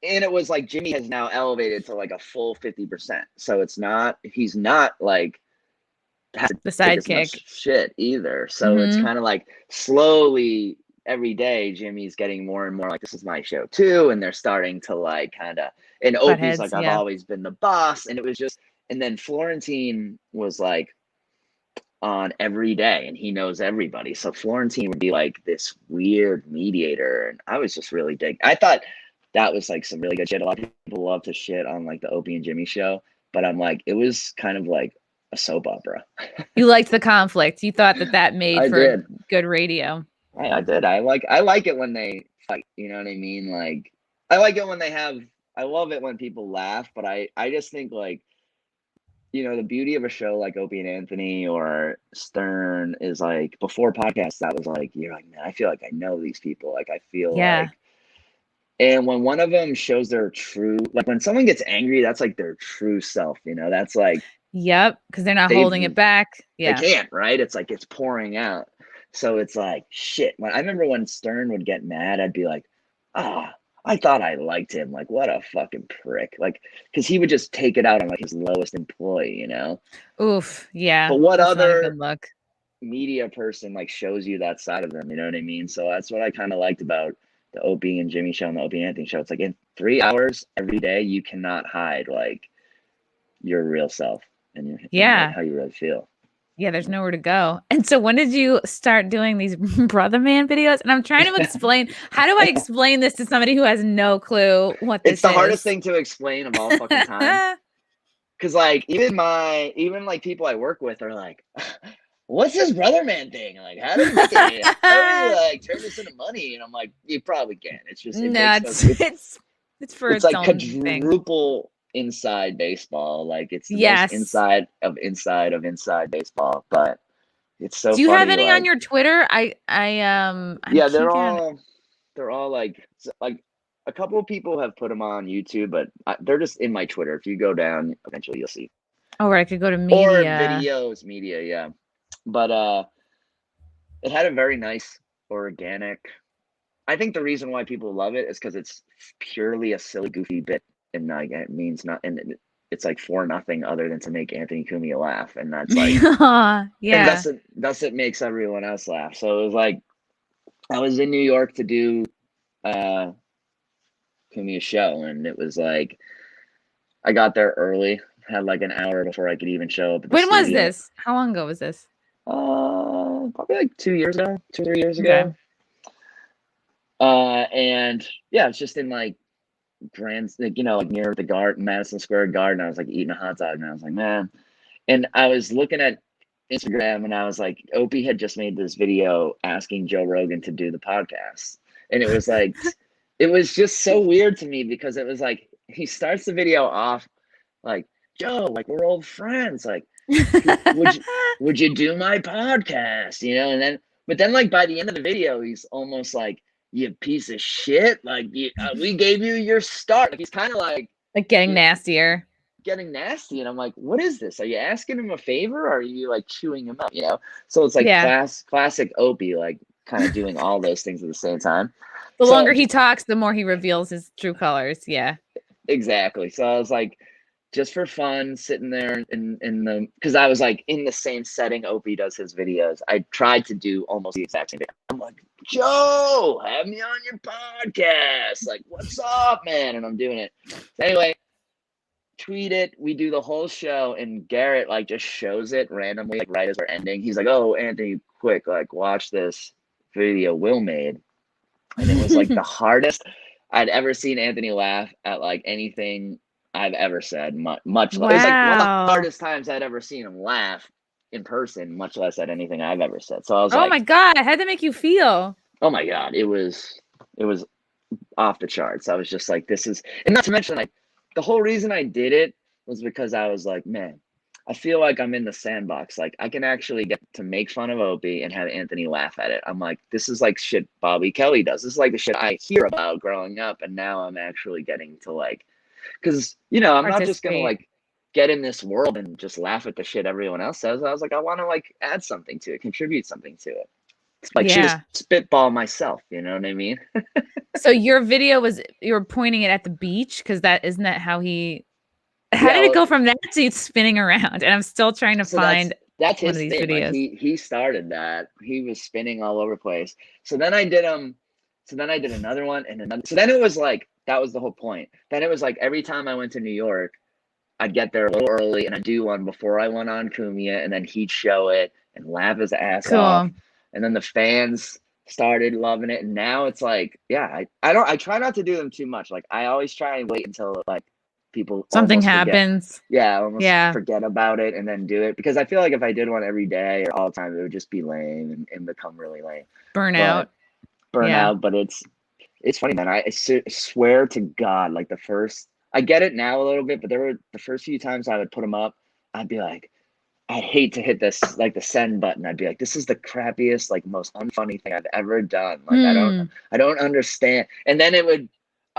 And it was like Jimmy has now elevated to like a full 50%. So he's not like the sidekick shit either. So it's kind of like slowly every day Jimmy's getting more and more like, this is my show too. And they're starting to like kind of, and Opie's like, I've always been the boss. And it was just, and then Florentine was like on every day and he knows everybody. So Florentine would be like this weird mediator. And I was just really I thought that was like some really good shit. A lot of people love to shit on like the Opie and Jimmy show, but I'm like, it was kind of like a soap opera. You liked the conflict. You thought that made for good radio. I did. I like it when they fight. You know what I mean? Like, I like it when I love it when people laugh, but I just think like you know, the beauty of a show like Opie and Anthony or Stern is like before podcasts, that was like, you're like, man, I feel like I know these people. Like, I feel Yeah. like, and when one of them shows their true, like when someone gets angry, that's like their true self, you know, that's like, Yep. Because they're not holding it back. they Yeah. can't, right? It's like, it's pouring out. So it's like, shit. When I remember when Stern would get mad, I'd be like, ah, I thought I liked him. Like, what a fucking prick. Like, because he would just take it out on like his lowest employee, you know? Oof. Yeah. But what That's not a other good look. media person like shows you that side of them? You know what I mean? So that's what I kind of liked about the Opie and Jimmy show and the Opie and Anthony show. It's like in 3 hours every day, you cannot hide like your real self and your and, like, how you really feel. Yeah, there's nowhere to go. And so when did you start doing these Brotherman videos? And I'm trying to explain, how do I explain this to somebody who has no clue what this is? It's the hardest thing to explain of all fucking time. Cause like even like people I work with are like, what's this Brotherman thing? Like, how do we get there? How do we like turn this into money? And I'm like, you probably can. It's just it's for its like own quadruple inside baseball. Like it's the most inside baseball. But it's so funny. Do you have any on your Twitter? Yeah, they're all like a couple of people have put them on YouTube, but they're just in my Twitter. If you go down, eventually you'll see. Oh, right. I could go to media. Or videos, media, yeah. But it had a very nice organic. I think the reason why people love it is because it's purely a silly, goofy bit, and like it means not, and it's like for nothing other than to make Anthony Cumia laugh, and that's like, yeah, and thus it makes everyone else laugh. So it was like, I was in New York to do Cumia's show, and it was like, I got there early, had like an hour before I could even show up. When was this? How long ago was this? Probably like 2 years ago, 2 or 3 years ago. And yeah, it's just in like like, you know, like near the garden, Madison Square Garden. I was like eating a hot dog, and I was like, man. And I was looking at Instagram, and I was like, Opie had just made this video asking Joe Rogan to do the podcast, and it was like, it was just so weird to me because it was like he starts the video off like, Joe, like we're old friends, like would you do my podcast, you know? And then but then like by the end of the video, he's almost like, you piece of shit, like we gave you your start. Like he's kind of like getting nastier, and I'm like, what is this? Are you asking him a favor, or are you like chewing him up, you know? So it's like classic Opie, like kind of doing all those things at the same time. The longer he talks, the more he reveals his true colors. Yeah, exactly. So I was like, just for fun, sitting there in the, because I was like in the same setting Opie does his videos. I tried to do almost the exact same thing. I'm like, Joe, have me on your podcast. Like, what's up, man? And I'm doing it. So anyway, tweet it. We do the whole show, and Garrett like just shows it randomly, like right as we're ending. He's like, oh, Anthony, quick, like watch this video Will made. And it was like the hardest I'd ever seen Anthony laugh at like anything I've ever said, much less. It was like one of the hardest times I'd ever seen him laugh in person, much less at anything I've ever said. So I was like, oh my God, how'd that make you feel? Oh my God, it was off the charts. I was just like, this is, and not to mention like the whole reason I did it was because I was like, man, I feel like I'm in the sandbox. Like I can actually get to make fun of Opie and have Anthony laugh at it. I'm like, this is like shit Bobby Kelly does. This is like the shit I hear about growing up, and now I'm actually getting to like, because, you know, I'm not just going to like get in this world and just laugh at the shit everyone else says. I was like, I want to like add something to it, contribute something to it. It's like just spitball myself. You know what I mean? So your video was, you were pointing it at the beach, because isn't that how he, how did it go from that to spinning around? And I'm still trying to find that's his one of these thing. videos. Like he started that. He was spinning all over the place. So then I did another one and another. So then it was like, that was the whole point. Then it was like every time I went to New York, I'd get there a little early and I'd do one before I went on Cumia, and then he'd show it and laugh his ass off. And then the fans started loving it. And now it's like, yeah, I try not to do them too much. Like I always try and wait until like people something happens. Forget about it and then do it, because I feel like if I did one every day or all the time, it would just be lame and become really lame. Burnout. But it's funny, man. I swear to God, like I get it now a little bit, but there were the first few times I would put them up, I'd be like, I hate to hit this like the send button. I'd be like, this is the crappiest, like most unfunny thing I've ever done. Like I don't understand. And then it would,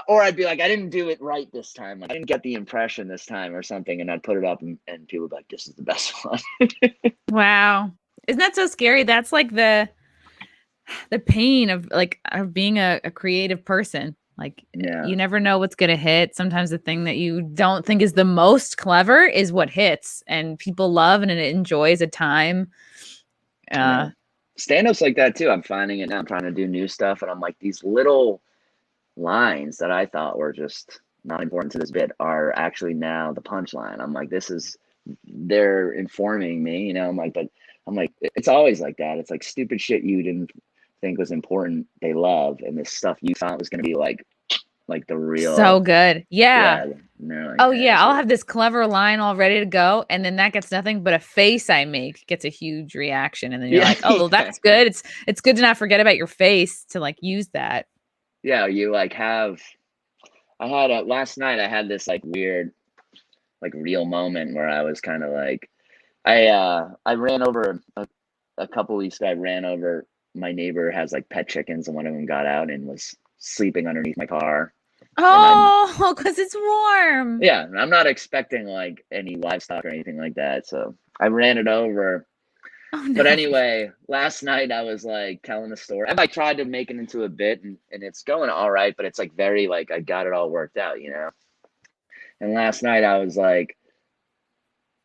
or I'd be like, I didn't do it right this time. Like, I didn't get the impression this time or something. And I'd put it up and people would be like, this is the best one. Wow. Isn't that so scary? That's like the pain of being a creative person. Like, you never know what's going to hit. Sometimes the thing that you don't think is the most clever is what hits and people love and it enjoys a time. Stand-ups like that too. I'm finding it now. I'm trying to do new stuff and I'm like, these little lines that I thought were just not important to this bit are actually now the punchline. I'm like, they're informing me, you know. I'm like, it's always like that. It's like stupid shit you didn't think was important, they love, and this stuff you thought was going to be like the real, so good. Like, I'll have this clever line all ready to go, and then that gets nothing but a face I make gets a huge reaction, and then you're like, oh well, that's good. It's good to not forget about your face to like use that. Yeah, you like have. Last night I had this like weird, like real moment where I was kind of like, I ran over a couple weeks ago. I ran over. My neighbor has like pet chickens and one of them got out and was sleeping underneath my car. Oh, because it's warm. Yeah, I'm not expecting like any livestock or anything like that. So I ran it over. Oh, no. But anyway, last night I was like telling the story. I tried to make it into a bit and it's going all right, but it's like very like I got it all worked out, you know? And last night I was like,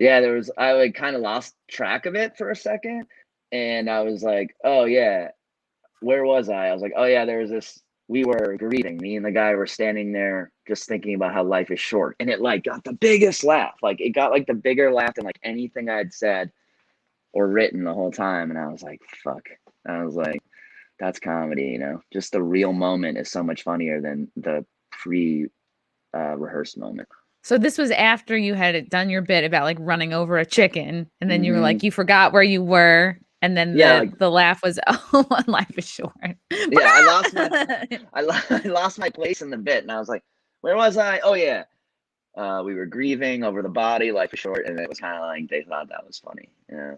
I like kind of lost track of it for a second. And I was like, oh yeah, where was I? I was like, oh yeah, there was this, we were grieving. Me and the guy were standing there just thinking about how life is short. And it like got the biggest laugh. Like it got like the bigger laugh than like anything I'd said or written the whole time. And I was like, fuck. I was like, that's comedy, you know? Just the real moment is so much funnier than the rehearsed moment. So this was after you had done your bit about like running over a chicken, and then you were like, you forgot where you were, and then the laugh was, oh, life is short. Yeah, I lost my place in the bit, and I was like, where was I? Oh yeah, we were grieving over the body. Life is short, and it was kind of like they thought that was funny. Yeah,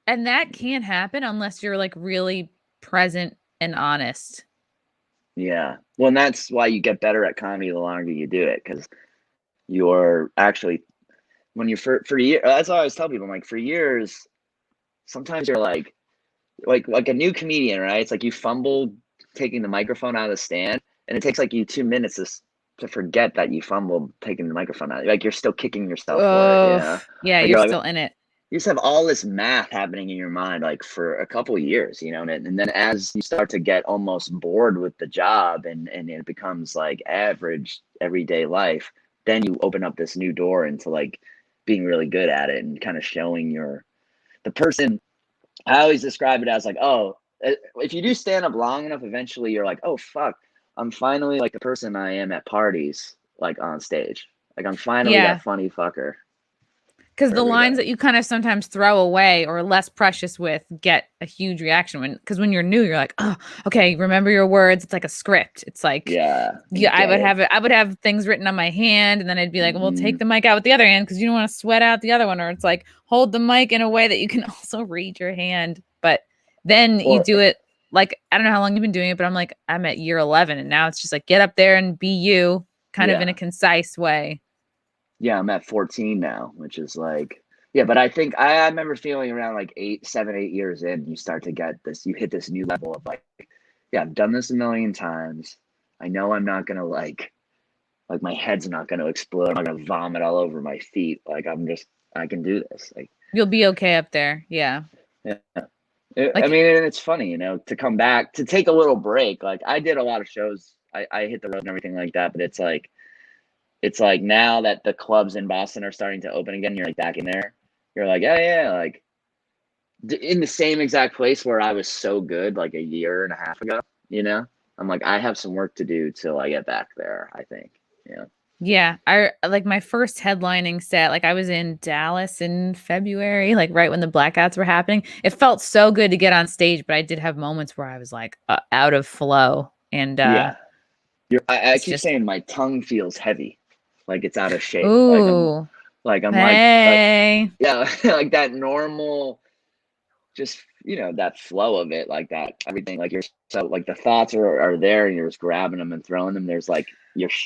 and that can't happen unless you're like really present and honest. Yeah, well, and that's why you get better at comedy the longer you do it, because you're actually, when you're for years, that's what I always tell people. I'm like, for years, sometimes you're like a new comedian, right? It's like you fumbled taking the microphone out of the stand, and it takes like you 2 minutes to forget that you fumbled taking the microphone out. Like you're still kicking yourself for it. You know? Yeah, like you're still in it. You just have all this math happening in your mind, like for a couple of years, you know, and then as you start to get almost bored with the job and it becomes like average everyday life, then you open up this new door into like being really good at it and kind of showing the person. I always describe it as like, oh, if you do stand up long enough, eventually you're like, oh, fuck, I'm finally like the person I am at parties, like on stage. Like I'm finally that funny fucker. Because the lines that you kind of sometimes throw away or less precious with get a huge reaction because when you're new, you're like, oh, okay, remember your words. It's like a script. It's like, I would have things written on my hand, and then I'd be like, well, take the mic out with the other hand because you don't want to sweat out the other one. Or it's like, hold the mic in a way that you can also read your hand. But then you do it like, I don't know how long you've been doing it, but I'm at year 11, and now it's just like, get up there and be you, kind of in a concise way. Yeah, I'm at 14 now, which is like, yeah, but I think I remember feeling around like 7, 8 years in, you start to get this, you hit this new level of like, yeah, I've done this a million times. I know I'm not going to like my head's not going to explode. I'm not going to vomit all over my feet. Like I can do this. Like you'll be okay up there. Yeah. Yeah. I mean, and it's funny, you know, to come back, to take a little break. Like I did a lot of shows. I hit the road and everything like that, but it's like now that the clubs in Boston are starting to open again, you're like back in there. You're like, yeah, like in the same exact place where I was so good like a year and a half ago, you know? I'm like, I have some work to do till I get back there, I think. Yeah. Yeah. I like my first headlining set, like I was in Dallas in February, like right when the blackouts were happening. It felt so good to get on stage, but I did have moments where I was like out of flow. And I keep saying my tongue feels heavy. Like it's out of shape. Ooh. Like I'm Hey. yeah, like that normal, just that flow of it, like that everything, like you're so like the thoughts are there and you're just grabbing them and throwing them. There's like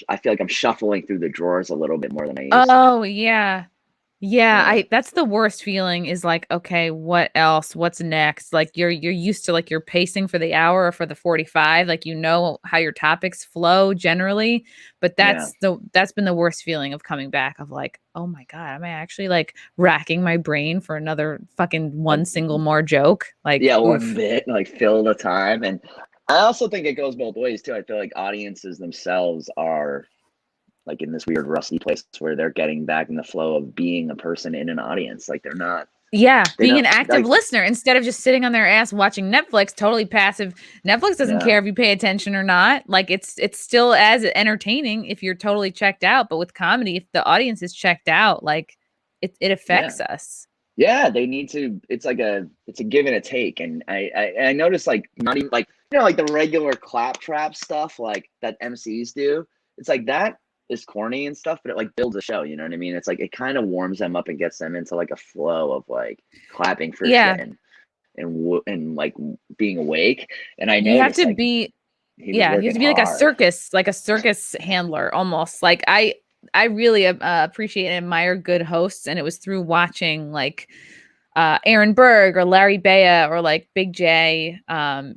I feel like I'm shuffling through the drawers a little bit more than I used to. Oh yeah. Yeah, Yeah. that's the worst feeling is like, okay, what else? What's next? Like you're used to like you're pacing for the hour or for the 45, like you know how your topics flow generally, but Yeah. that's been the worst feeling of coming back of like, oh my God, am I actually like racking my brain for another fucking one single more joke? Like, Yeah, one oof. bit, like fill the time. And I also think it goes both ways too. I feel like audiences themselves are like in this weird rusty place where they're getting back in the flow of being a person in an audience. Like Yeah, they being an don't active like, listener instead of just sitting on their ass watching Netflix, totally passive. Netflix doesn't yeah, care if you pay attention or not. Like it's still as entertaining if you're totally checked out. But with comedy, if the audience is checked out, like it yeah, affects us. yeah. They need to. It's a give and a take. And I noticed like not even like like the regular claptrap stuff like that MCs do. It's like that is corny and stuff, but it like builds a show. You know what I mean? It's like it kind of warms them up and gets them into like a flow of like clapping for Yeah, shit and like being awake. And I you have noticed to like be. he was Yeah, you have working to be hard. like a circus handler almost. Like I really appreciate and admire good hosts, and it was through watching like Aaron Berg or Larry Baya or like Big J,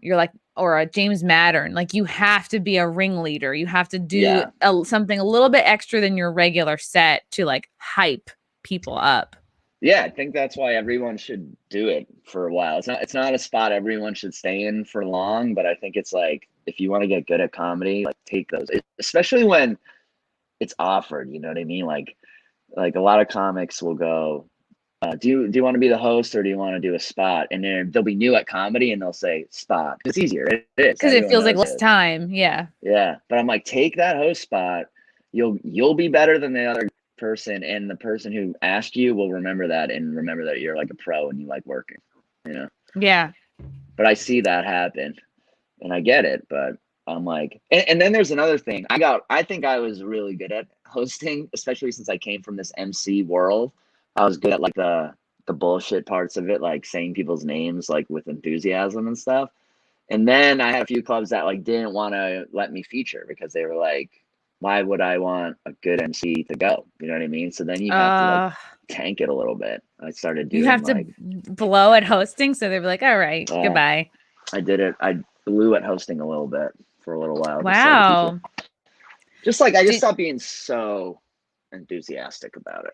you're like, or James Mattern. Like you have to be a ringleader. You have to do Yeah. something a little bit extra than your regular set to like hype people up. Yeah, I think that's why everyone should do it for a while. It's not a spot everyone should stay in for long, but I think it's like if you want to get good at comedy, like take those, especially when it's offered, you know what I mean? Like a lot of comics will go, do you want to be the host or do you want to do a spot? And then they'll be new at comedy and they'll say spot. It's easier. It is. Because it Everyone feels like knows less it. time. Yeah. Yeah, but I'm like, take that host spot. You'll be better than the other person, and the person who asked you will remember that and remember that you're like a pro and you like working, you know. Yeah. But I see that happen, and I get it. But I'm like, and then there's another thing. I think I was really good at hosting, especially since I came from this MC world. I was good at like the bullshit parts of it, like saying people's names like with enthusiasm and stuff. And then I had a few clubs that like didn't want to let me feature because they were like, why would I want a good MC to go? You know what I mean? So then you have to like Uh, tank it a little bit. I started you doing have to like, blow at hosting. So they're like, all right, goodbye. I did it. I blew at hosting a little bit for a little while. Just like Wow. I just Did, stopped being so enthusiastic about it.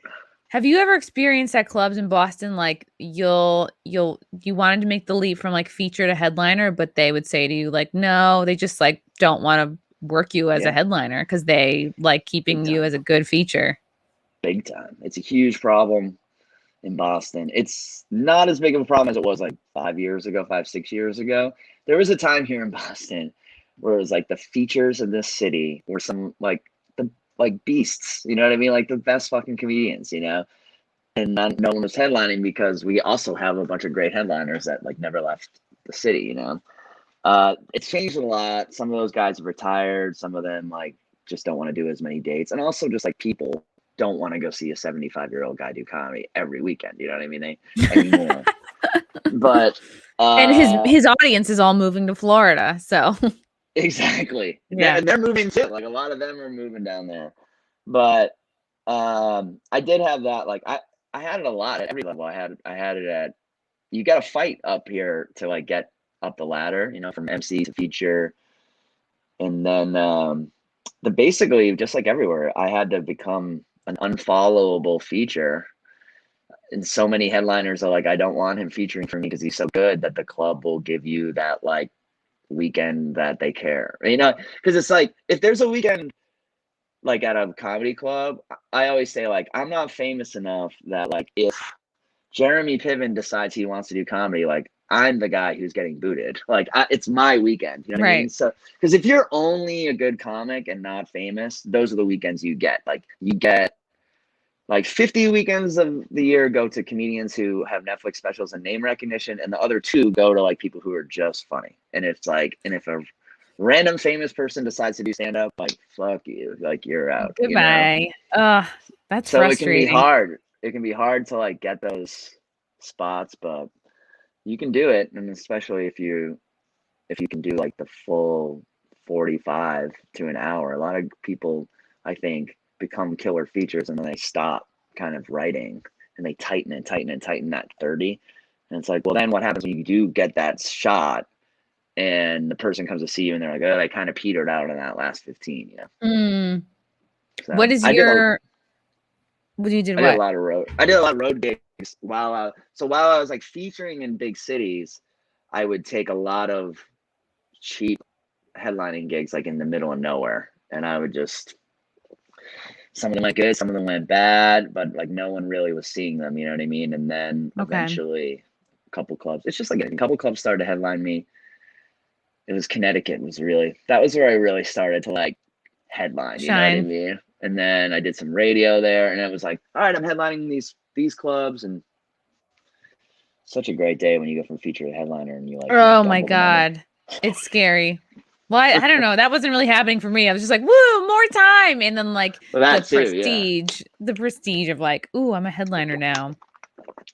Have you ever experienced at clubs in Boston like you wanted to make the leap from like feature to headliner, but they would say to you like, no, they just like don't want to work you as a Yeah, headliner because they like big keeping you time. as a good feature. Big time. It's a huge problem in Boston. It's not as big of a problem as it was like 5 years ago, 6 years ago. There was a time here in Boston where it was like the features of this city were some like the like beasts, you know what I mean? Like the best fucking comedians, you know? And no one was headlining because we also have a bunch of great headliners that like never left the city, you know? It's changed a lot. Some of those guys have retired. Some of them like just don't want to do as many dates. And also just like people don't want to go see a 75-year-old guy do comedy every weekend. You know what I mean? Anymore. But And his audience is all moving to Florida, so exactly. yeah. They're moving too. Like a lot of them are moving down there. But I did have that. Like I had it a lot at every level. I had it at, you got to fight up here to like get up the ladder, you know, from MC to feature. And then basically just like everywhere, I had to become an unfollowable feature. And so many headliners are like, I don't want him featuring for me because he's so good that the club will give you that like weekend that they care, you know, because it's like if there's a weekend like at a comedy club, I always say like I'm not famous enough that like if Jeremy Piven decides he wants to do comedy, like I'm the guy who's getting booted. Like it's my weekend. You know what I mean? Right. So because if you're only a good comic and not famous, those are the weekends you get. Like you get like 50 weekends of the year go to comedians who have Netflix specials and name recognition, and the other two go to like people who are just funny. And it's like, and if a random famous person decides to do stand up, like fuck you, like you're out. You know? Goodbye. That's So it can be frustrating. hard. It can be hard to like get those spots, but you can do it, and especially if you can do like the full 45 to an hour. A lot of people, I think, become killer features and then they stop kind of writing and they tighten and tighten and tighten that 30. And it's like, well, then what happens when you do get that shot and the person comes to see you and they're like, oh, I kind of petered out in that last 15, you know? Mm. So What is I did your, what you did I what? did a lot of road gigs while I was like featuring in big cities. I would take a lot of cheap headlining gigs like in the middle of nowhere, and I would just, some of them went good, some of them went bad, but like no one really was seeing them, you know what I mean? And then Okay. eventually a couple clubs, it's just like a couple clubs started to headline me. It was Connecticut, that was where I really started to like headline, you know what I Shine. mean? And then I did some radio there, and it was like, all right, I'm headlining these clubs, and such a great day when you go from feature to headliner and you like Oh my double the money. God. It's scary. Well, I don't know. That wasn't really happening for me. I was just like, woo, more time. And then like Well, that too, yeah. the prestige of like, ooh, I'm a headliner now.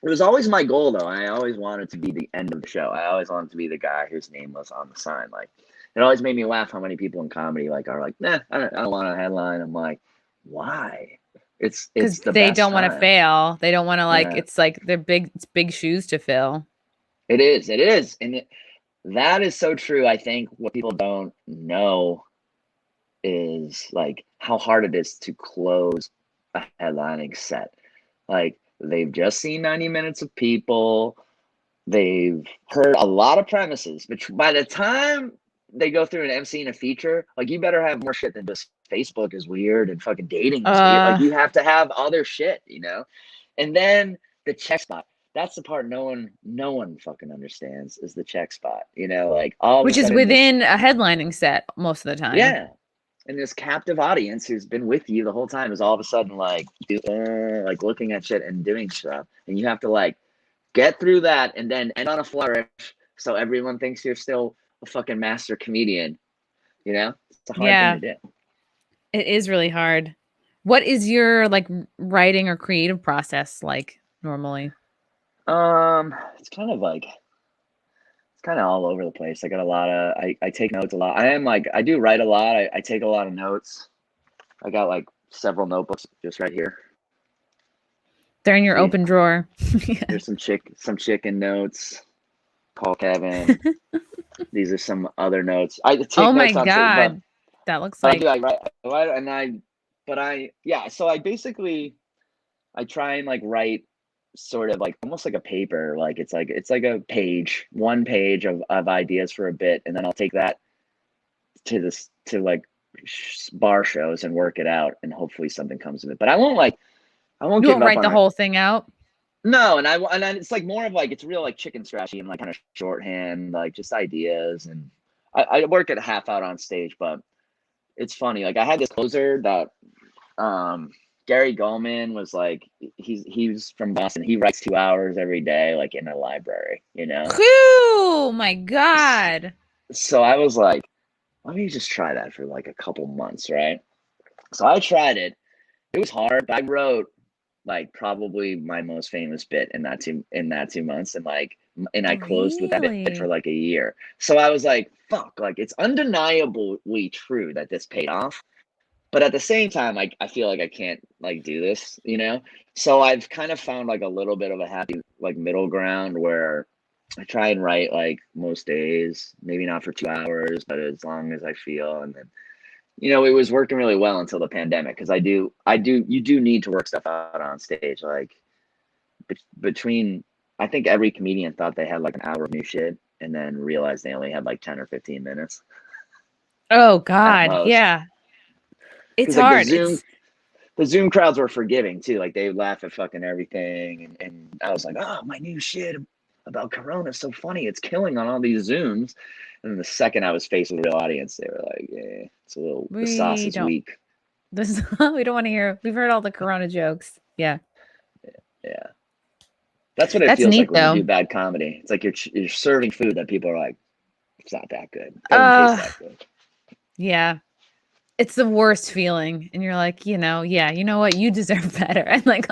It was always my goal, though. I always wanted to be the end of the show. I always wanted to be the guy whose name was on the sign. Like, it always made me laugh how many people in comedy like are like, nah, I don't want a headline. I'm like, why? It's Because the they best don't want to time. fail. They don't want to like. Yeah. It's like it's big shoes to fill. It is, and that is so true. I think what people don't know is like how hard it is to close a headlining set. Like, they've just seen 90 minutes of people. They've heard a lot of premises, but by the time they go through an MC and a feature, like, you better have more shit than just Facebook is weird and fucking dating is weird. Like, you have to have other shit, you know? And then the check spot. That's the part no one fucking understands, is the check spot, you know? Like, all of a Which is sudden within a headlining set most of the time. yeah. And this captive audience who's been with you the whole time is all of a sudden like looking at shit and doing stuff. And you have to like get through that and then end on a flourish so everyone thinks you're still a fucking master comedian. You know? It's a hard thing to do. It is really hard. What is your like writing or creative process like normally? It's kind of all over the place. I got a lot of I take notes a lot. I do write a lot. I take a lot of notes. I got like several notebooks just right here. They're in your open drawer. There's some chicken notes. Call Kevin. These are some other notes. I take oh my notes on God. That looks like I write and so I try and like write sort of like almost like a paper, like it's like a one page of ideas for a bit, and then I'll take that to bar shows and work it out, and hopefully something comes of it. But I won't you give won't up write on the it. whole thing out. No, and it's like more of like, it's real like chicken scratchy and like kind of shorthand, like just ideas, and I work it half out on stage. But it's funny, like I had this closer that Gary Goldman was like, he's from Boston. He writes 2 hours every day, like in a library, you know? Oh my God. So I was like, let me just try that for like a couple months, right? So I tried it. It was hard, but I wrote like probably my most famous bit in that 2 months, and I closed with that bit for like a year. So I was like, fuck, like it's undeniably true that this paid off. But at the same time, I feel like I can't like do this, you know? So I've kind of found like a little bit of a happy like middle ground where I try and write like most days, maybe not for 2 hours, but as long as I feel. And then, you know, it was working really well until the pandemic, because you do need to work stuff out on stage. Like between, I think every comedian thought they had like an hour of new shit and then realized they only had like 10 or 15 minutes. Oh God. Yeah. It's like hard. The Zoom crowds were forgiving too. Like they would laugh at fucking everything. And I was like, oh, my new shit about Corona is so funny. It's killing on all these Zooms. And then the second I was faced with a real audience, they were like, yeah, it's a little, the sauce is weak. We don't want to hear. We've heard all the Corona jokes. Yeah. Yeah. That's what it feels like when you do bad comedy. It's like you're serving food that people are like, it's not that good. It doesn't taste that good. Yeah. it's the worst feeling. And you're like, yeah, you know what? You deserve better. And like,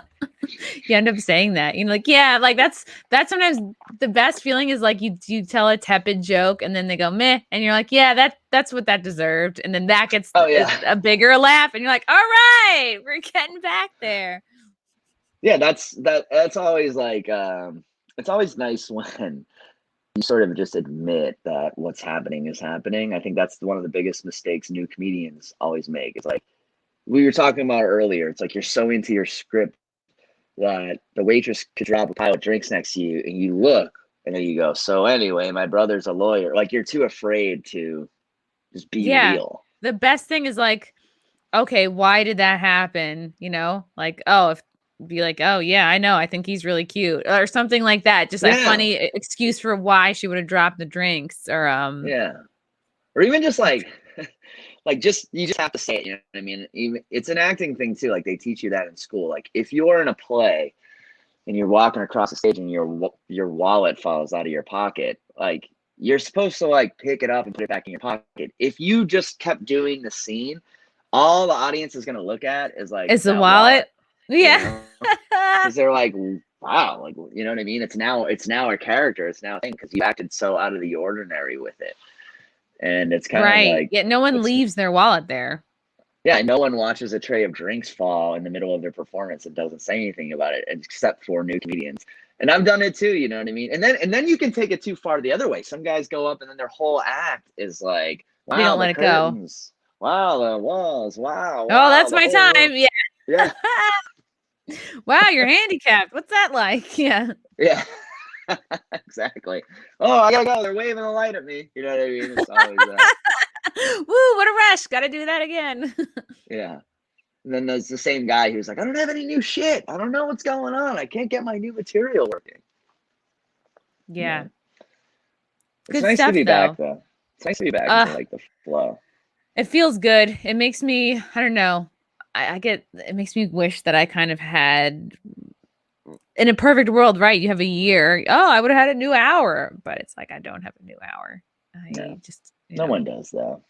you end up saying that. You're like, yeah, like that's sometimes the best feeling is like you tell a tepid joke and then they go meh, and you're like, yeah, that's what that deserved. And then that gets Oh yeah. a bigger laugh, and you're like, all right, we're getting back there. Yeah, that's always like it's always nice when you sort of just admit that what's happening is happening. I think that's one of the biggest mistakes new comedians always make. It's like we were talking about earlier. It's like you're so into your script that the waitress could drop a pile of drinks next to you and you look and then you go, so anyway, my brother's a lawyer. Like you're too afraid to just be real. The best thing is like, okay, why did that happen? Like, oh, be like, oh yeah, I know, I think he's really cute or something like that. Just a funny excuse for why she would have dropped the drinks or or even just like like you just have to say it, you know what I mean? Even it's an acting thing too. Like they teach you that in school. Like if you're in a play and you're walking across the stage and your wallet falls out of your pocket, like you're supposed to like pick it up and put it back in your pocket. If you just kept doing the scene, all the audience is going to look at is like, it's the wallet. Yeah. Because they're like, wow, like, you know what I mean? It's now a character. It's now a thing because you acted so out of the ordinary with it. And it's kind of like, yeah, no one leaves their wallet there. Yeah, no one watches a tray of drinks fall in the middle of their performance and doesn't say anything about it, except for new comedians. And I've done it too, you know what I mean? And then you can take it too far the other way. Some guys go up and then their whole act is like, wow, they don't let it go. Wow, the walls. Wow. Oh, that's my time. World. Yeah. Wow, you're handicapped. What's that like? Yeah. Yeah. Exactly. Oh, I gotta go. They're waving the light at me. You know what I mean? It's always that. Woo, what a rush. Gotta do that again. Yeah. And then there's the same guy who's like, I don't have any new shit. I don't know what's going on. I can't get my new material working. Yeah. It's nice to be back, though. It's nice to be back into like the flow. It feels good. It makes me, I don't know. It makes me wish that I kind of had, in a perfect world, right? You have a year. Oh, I would have had a new hour. But it's like, I don't have a new hour. No one does, though.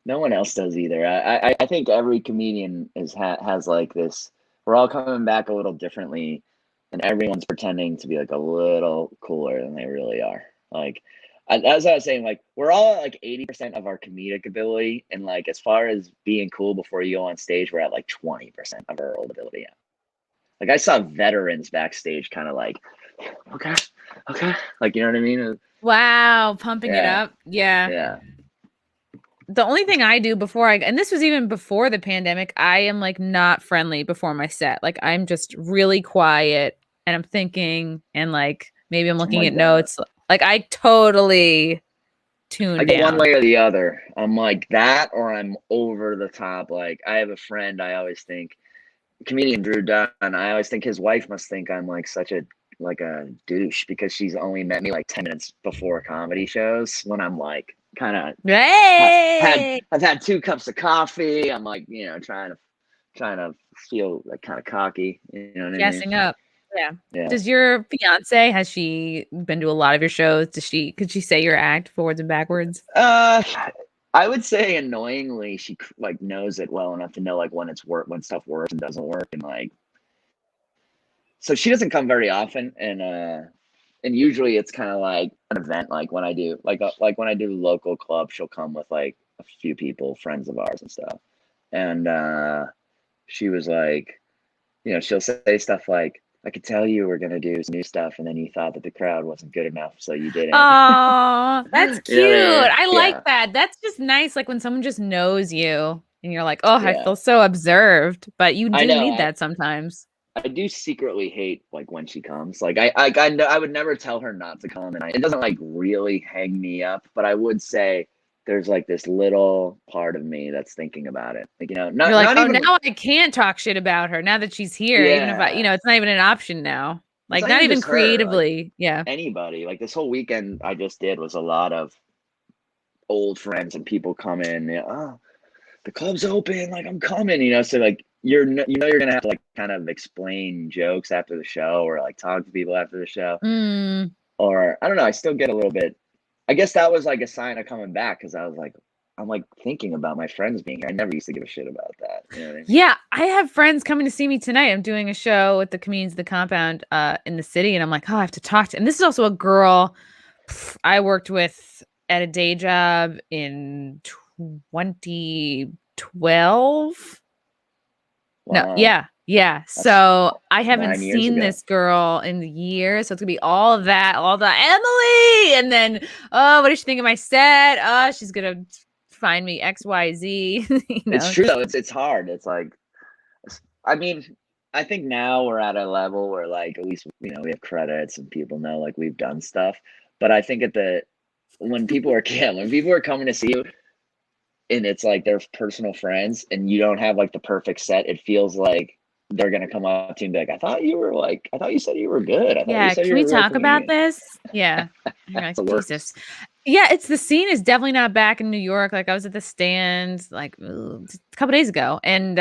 No one else does either. I think every comedian has like this. We're all coming back a little differently, and everyone's pretending to be like a little cooler than they really are. Like, as I was saying, like we're all at like 80% of our comedic ability, and like as far as being cool before you go on stage, we're at like 20% of our old ability. Yeah. Like I saw veterans backstage, kind of like, okay, like you know what I mean? Wow, pumping it up. Yeah. Yeah. The only thing I do and this was even before the pandemic, I am like not friendly before my set. Like I'm just really quiet and I'm thinking and like maybe I'm looking at notes. Like I totally tune down. I go one way or the other. I'm like that or I'm over the top. Like I have a friend, I always think, comedian Drew Dunn, I always think his wife must think I'm like such a douche because she's only met me like 10 minutes before comedy shows when I'm like kind of I've had 2 cups of coffee. I'm like, you know, trying to feel like kind of cocky, you know what I mean? Gassing up. Yeah. Does your fiance, has she been to a lot of your shows? Could she say your act forwards and backwards? I would say annoyingly, she like knows it well enough to know like when stuff works and doesn't work, and like, so she doesn't come very often, and usually it's kind of like an event, like when I do when I do local club, she'll come with like a few people, friends of ours and stuff, and she was like, you know, she'll say stuff like, I could tell you were gonna do some new stuff, and then you thought that the crowd wasn't good enough, so you didn't. Oh, that's cute. Yeah. I like that. That's just nice. Like when someone just knows you, and you're like, oh, I feel so observed. But you do need that sometimes. I do secretly hate like when she comes. Like I would never tell her not to come, and it doesn't like really hang me up. But I would say there's like this little part of me that's thinking about it. Like, you know, you're like, oh, now I can't talk shit about her now that she's here. Yeah. Even if you know, it's not even an option now. Like not even creatively. Like, anybody. Like this whole weekend I just did was a lot of old friends and people come in. You know, oh, the club's open. Like I'm coming. You know, so like you're gonna have to like kind of explain jokes after the show or like talk to people after the show. Or I don't know. I still get a little bit. I guess that was like a sign of coming back because I was like, I'm like thinking about my friends being here. I never used to give a shit about that. You know what I mean? Yeah, I have friends coming to see me tonight. I'm doing a show with the comedians of the compound in the city, and I'm like, oh, I have to talk to. And this is also a girl I worked with at a day job in 2012. No, Wow. yeah. That's So I haven't 9 years seen ago. this girl in years. So it's gonna be all of that, all the Emily, and then oh, what does she think of my set? Oh, she's gonna find me XYZ. It's true though. It's hard. It's like, I mean, I think now we're at a level where like at least we have credits and people know like we've done stuff. But I think when people are when people are coming to see you and it's like their personal friends and you don't have like the perfect set, it feels like they're gonna come up to you and be like, I thought you said you were good. I thought you said Can you we were a real talk about comedian." this? Yeah. You're like, That's the worst. Jesus. Yeah, it's the scene is definitely not back in New York. Like I was at the stand like a couple days ago, and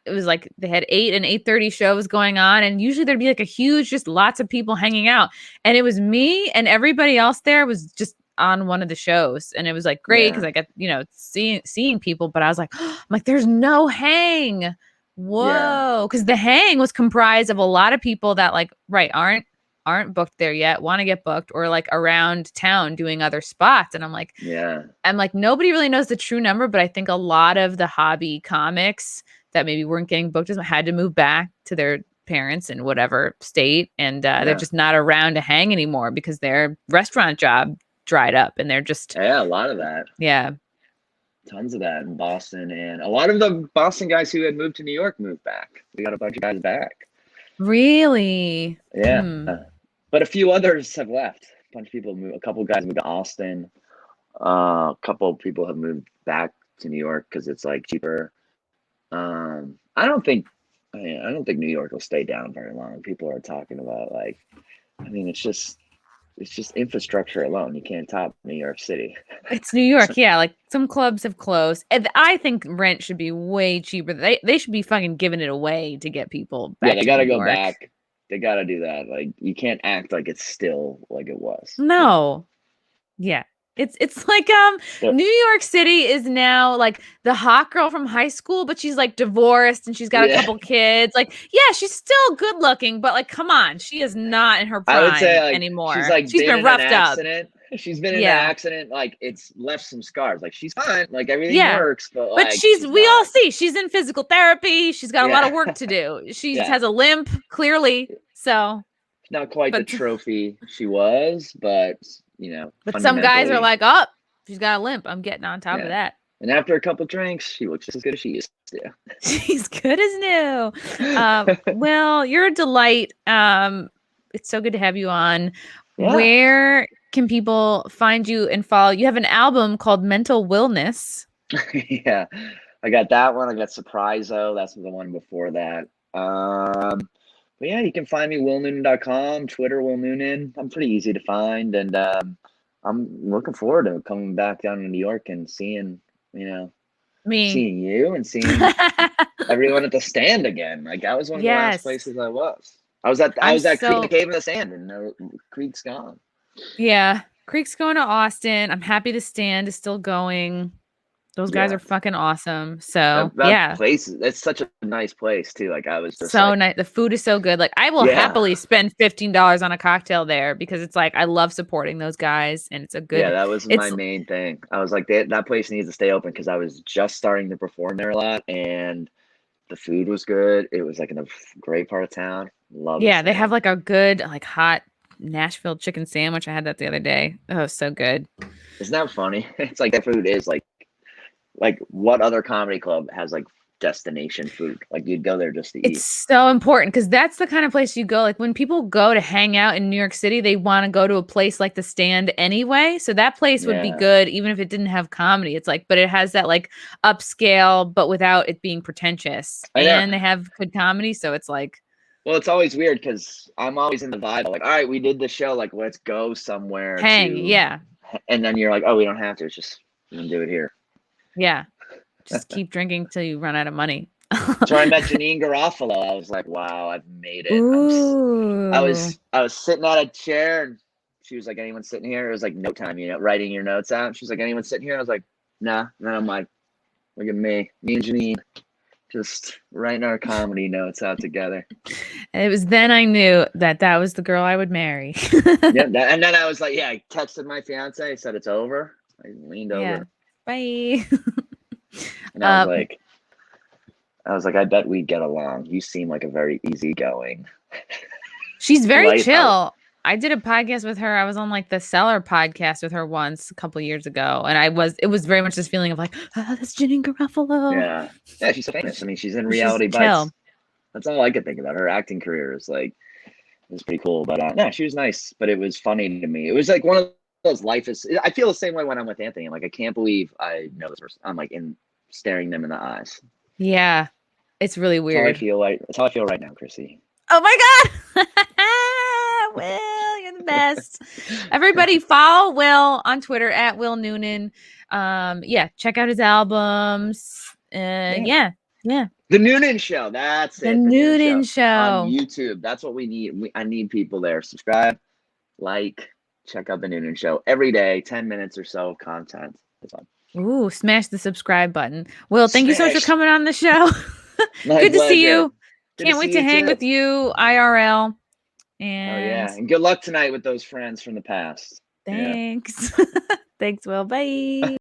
it was like they had 8 and 8:30 shows going on, and usually there'd be like a huge, just lots of people hanging out, and it was me and everybody else there was just on one of the shows, and it was like great because I got seeing people, but I was like, I'm like, there's no hang. Whoa, because the hang was comprised of a lot of people that like aren't booked there yet, want to get booked, or like around town doing other spots. And I'm like, nobody really knows the true number, but I think a lot of the hobby comics that maybe weren't getting booked had to move back to their parents in whatever state, and they're just not around to hang anymore because their restaurant job dried up, and they're just a lot of that. Yeah. Tons of that in Boston, and a lot of the Boston guys who had moved to New York moved back. We got a bunch of guys back. Really? Yeah. But a few others have left. A bunch of people moved. A couple guys moved to Austin. A couple of people have moved back to New York because it's like cheaper. I don't think New York will stay down very long. People are talking about like, I mean, it's just infrastructure alone. You can't top New York City. It's New York, yeah. Like some clubs have closed. And I think rent should be way cheaper. They should be fucking giving it away to get people back. Yeah, they gotta go back. They gotta do that. Like you can't act like it's still like it was. No. Yeah. It's like New York City is now like the hot girl from high school, but she's like divorced and she's got a couple kids. Like, yeah, she's still good looking, but like, come on, she is not in her prime I would say, like, anymore. She's been roughed up. She's been in an accident. Like it's left some scars. Like she's fine. Like everything works, but like, we all see she's in physical therapy. She's got a lot of work to do. She has a limp, clearly. So not quite the trophy she was, but But some guys are like, oh, she's got a limp. I'm getting on top of that. And after a couple drinks, she looks just as good as she used to. She's good as new. Well, you're a delight. It's so good to have you on. Yeah. Where can people find you and follow? You have an album called Mental Willness. Yeah, I got that one. I got Surpriso. That's the one before that. But yeah, you can find me willnoonan.com, Twitter Will Noonan. I'm pretty easy to find, and I'm looking forward to coming back down to New York and seeing seeing you and seeing everyone at the stand again. Like that was one of the last places I was. I was at the Cave in the Sand, and Creek's gone. Yeah, Creek's going to Austin. I'm happy the stand is still going. Those guys are fucking awesome. So that place, it's such a nice place too. Like I was just so nice. The food is so good. Like I will happily spend $15 on a cocktail there because it's like I love supporting those guys, and it's a good. Yeah, that was my main thing. I was like, that place needs to stay open because I was just starting to perform there a lot, and the food was good. It was like in a great part of town. Love. Yeah, they have like a good like hot Nashville chicken sandwich. I had that the other day. Oh, so good. Isn't that funny? It's like that food is like what other comedy club has like destination food? Like you'd go there just to eat. It's so important because that's the kind of place you go. Like when people go to hang out in New York City, they want to go to a place like the Stand anyway. So that place would be good even if it didn't have comedy. It's like, but it has that like upscale, but without it being pretentious. And they have good comedy. So it's like, well, it's always weird because I'm always in the vibe like, all right, we did the show, like let's go somewhere. And then you're like, oh, we don't have to. It's just we can do it here. Yeah. Just keep drinking till you run out of money. So I met Janine Garofalo. I was like, wow, I've made it. I was sitting at a chair and she was like, anyone sitting here? It was like note time, writing your notes out. She's like, anyone sitting here? I was like, Nah. And then I'm like, look at me and Janine, just writing our comedy notes out together. And it was then I knew that that was the girl I would marry. Yeah, and then I was like, I texted my fiance, said it's over. I leaned Yeah. over. Bye. And I was like, I bet we'd get along. You seem like a very easygoing. She's very Lighthouse. chill. I did a podcast with her. I was on like the Seller podcast with her once a couple years ago. And it was very much this feeling of like, oh, that's Janine Garofalo. Yeah, she's so famous. I mean, she's in She's Reality chill. Bites. That's all I could think about. Her acting career is like, it was pretty cool. But no, she was nice. But it was funny to me. It was like one of those life is. I feel the same way when I'm with Anthony. I'm like, I can't believe I know this person. I'm like staring them in the eyes. Yeah, it's really weird. That's how I feel right now, Chrissy. Oh my God. Will, you're the best. Everybody follow Will on Twitter at Will Noonan. Check out his albums. Yeah. The Noonan Show. That's The it. Noonan Show on YouTube. That's what we need. I need people there. Subscribe, like, check out the Noonan Show every day. 10 minutes or so of content. It's fun. Ooh, smash the subscribe button. Will, thank you so much for coming on the show. My Good to see pleasure. you. Good Can't to wait see to you hang too. with you IRL. Oh And yeah, and good luck tonight with those friends from the past. thanks. Thanks, Will. Bye.